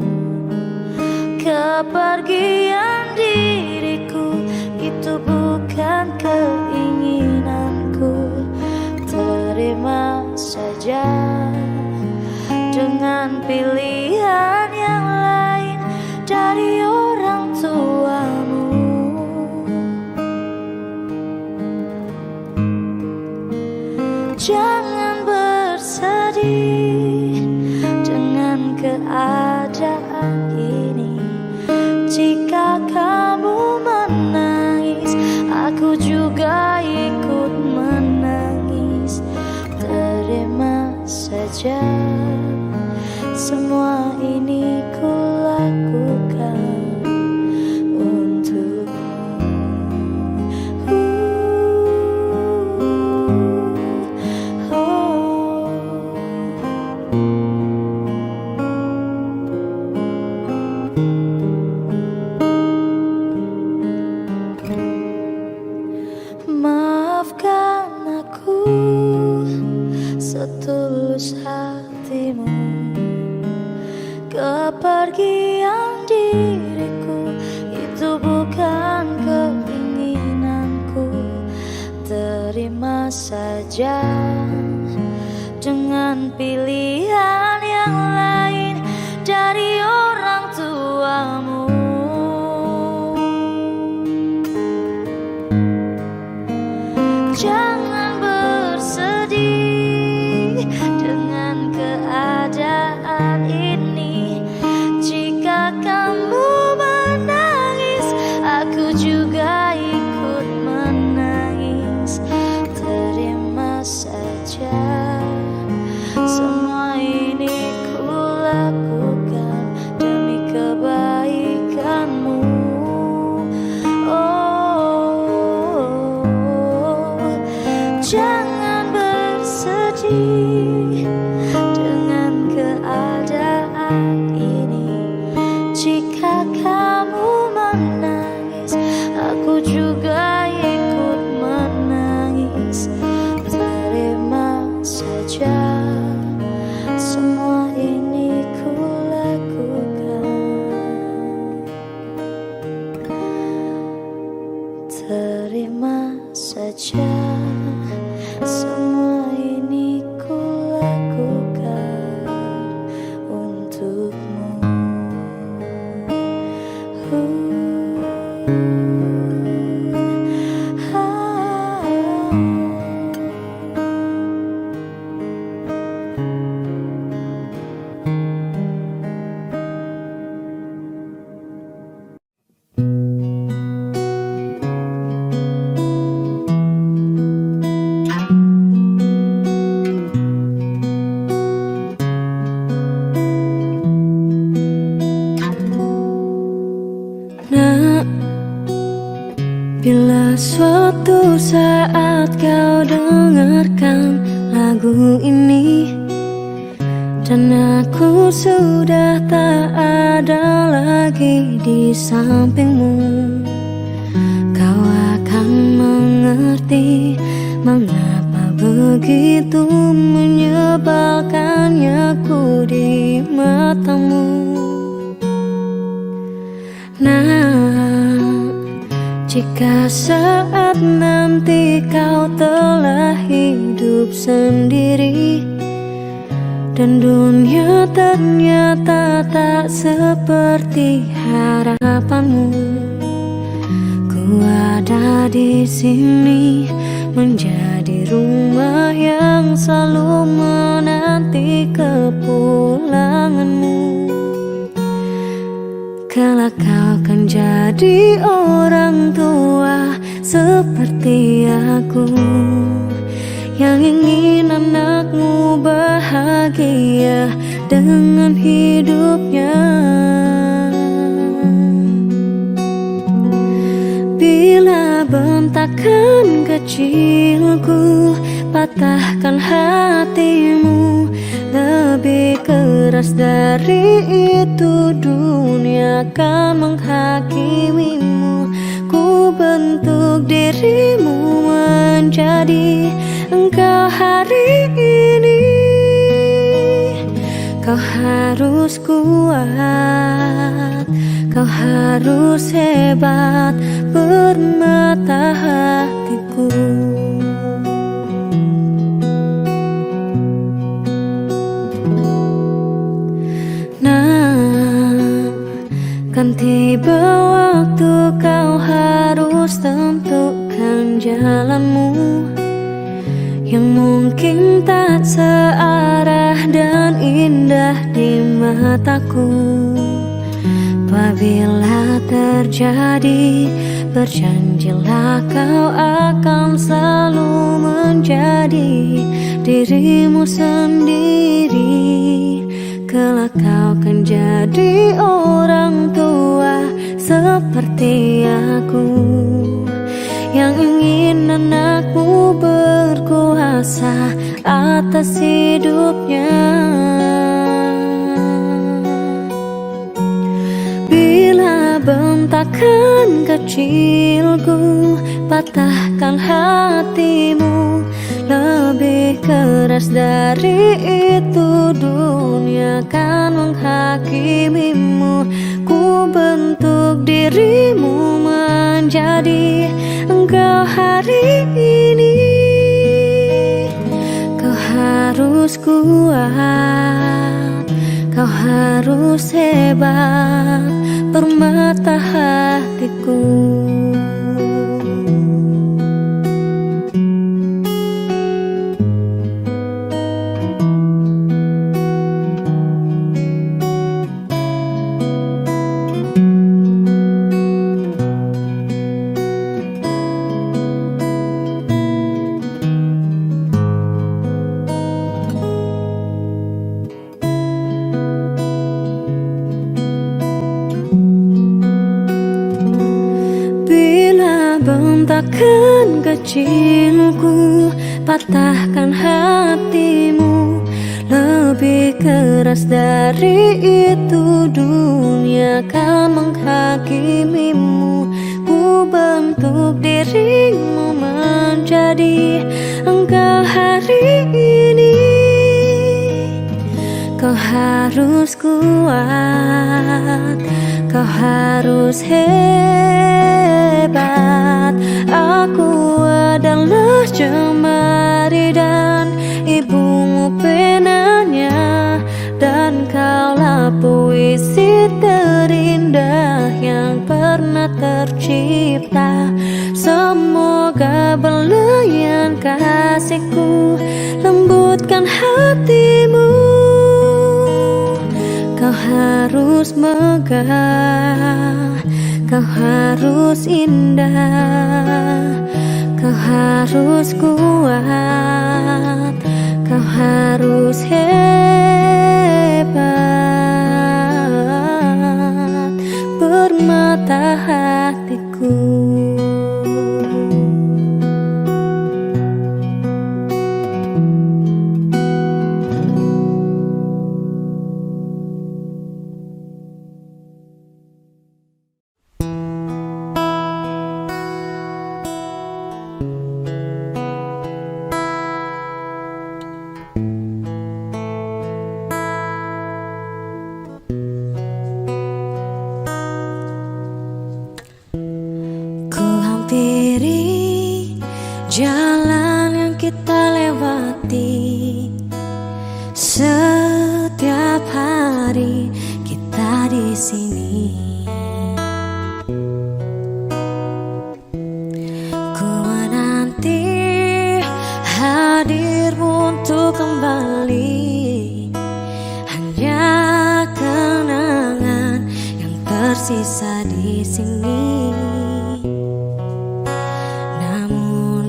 Kepergian diriku itu bukan keinginanku. Terima saja dengan pilihan yang lain dari orang tuamu. Jangan bersedih dengan keadaan ini. Jika kamu menangis, aku juga ikut menangis. Terima saja semua ini ku lakukan untukmu. Maafkan aku setulus hatimu. Kepergian diriku itu bukan keinginanku. Terima saja dengan pilihan yang lain dari orang tuamu. Jangan bersedih dengan keadaan ini. Jika kamu menangis, aku juga ikut menangis. Terima saja semua ini ku lakukan ini. Jika kamu menangis, aku juga ikut menangis. Terima saja, semua ini ku lakukan. Terima saja, semua ini ku lakukan untukmu. Nak, bila suatu saat kau dengarkan lagu ini dan aku sudah tak ada lagi di sampingmu, kau akan mengerti mengapa begitu menyebalkannya ku di matamu. Nah, jika saat nanti kau telah hidup sendiri dan dunia ternyata tak seperti harapanmu, ku ada di sini menjadi rumah yang selalu menanti kepulanganmu. Kelak kau kan jadi orang tua seperti aku, yang ingin anakmu bahagia dengan hidupnya. Bila bentakan kecilku patahkan hatimu, lebih keras dari itu dunia akan menghakimimu. Ku bentuk dirimu menjadi engkau hari ini. Kau harus kuat, kau harus hebat, permata hatiku. Kan tiba waktu kau harus tentukan jalanmu, yang mungkin tak searah dan indah di mataku. Apabila terjadi, berjanjilah kau akan selalu menjadi dirimu sendiri. Kelak kau kan jadi orang tua seperti aku, yang ingin anakmu berkuasa atas hidupnya. Bila bentakan kecilku patahkan hatimu, lebih keras dari itu dunia akan menghakimimu. Ku bentuk dirimu menjadi engkau hari ini. Kau harus kuat, kau harus hebat, permata hatiku. Bentakan kecilku patahkan hatimu, lebih keras dari itu, dunia kan menghakimimu. Ku bentuk dirimu menjadi engkau hari ini. Kau harus kuat, kau harus hebat. Aku adalah jemari dan ibumu penanya, dan kaulah puisi terindah yang pernah tercipta. Semoga belayan kasihku lembutkan hatimu. Kau harus megah, kau harus indah, kau harus kuat, kau harus hebat, permata hatiku. Jalan yang kita lewati setiap hari kita di sini. Ku menanti hadirmu untuk kembali. Hanya kenangan yang tersisa di sini.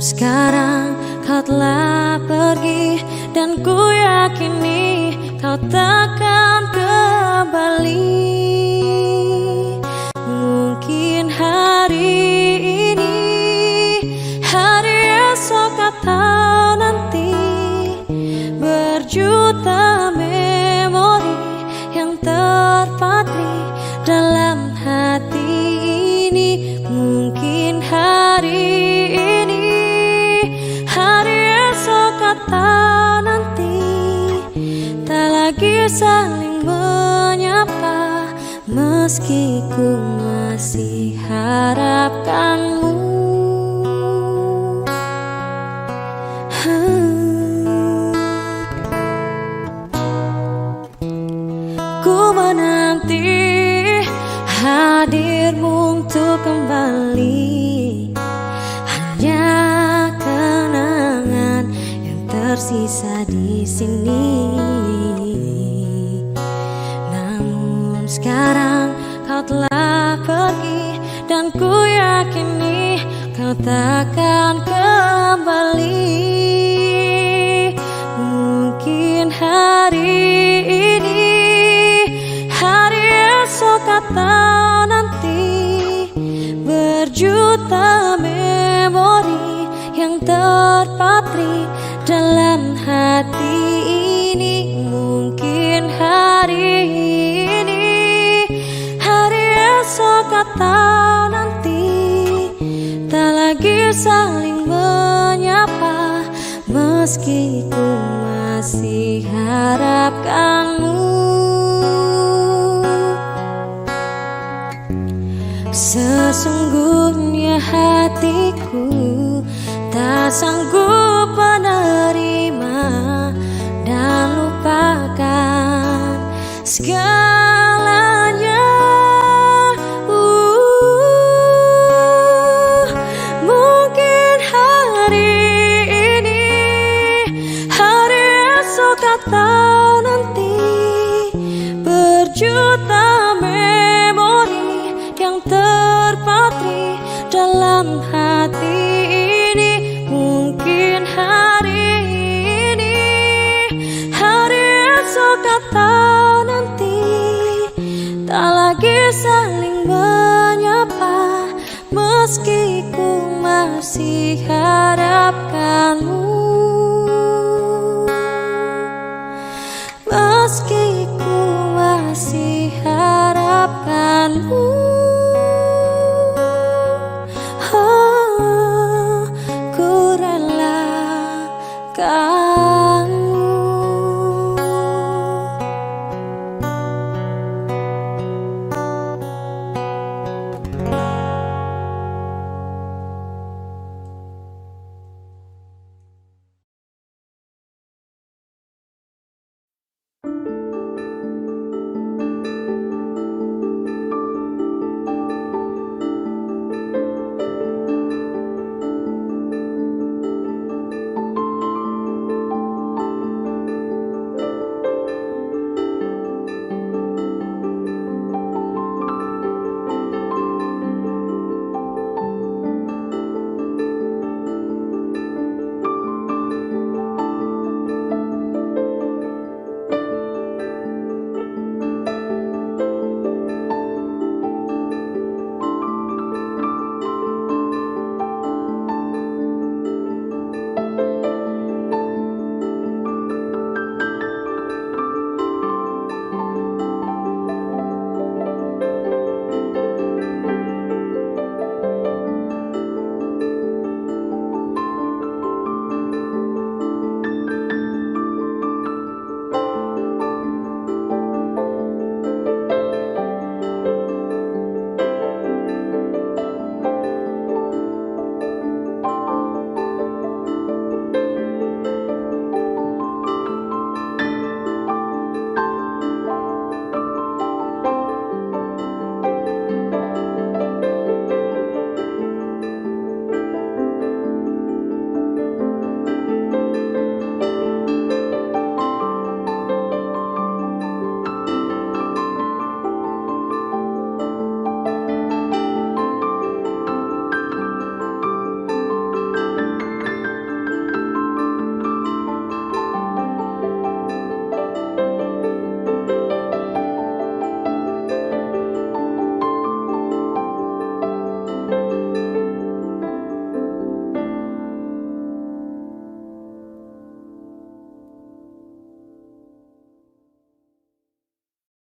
Sekarang kau telah pergi dan ku yakini kau takkan kembali. Mungkin hari ini, hari esok atau nanti, berjuta memori yang terpatri dalam hati ini. Mungkin hari atau nanti tak lagi saling menyapa, meski ku masih harapkanmu. Ku menanti hadirmu untuk kembali. Hanya kenangan tersisa di sini. Namun sekarang kau telah pergi dan ku yakini kau takkan kembali. Mungkin hari ini, hari esok atau nanti, berjuta memori yang terpatri dalam hati ini. Mungkin hari ini, hari esok atau nanti, tak lagi saling menyapa, meski ku masih harapkanmu. Sesungguhnya hatiku tak sanggup menerima dan lupakan segalanya. Mungkin hari ini, hari esok atau nanti, berjuta memori yang terpatri dalam hati ini. Mungkin hari ini, hari esok atau nanti, tak lagi saling menyapa, meski ku masih harapkanmu.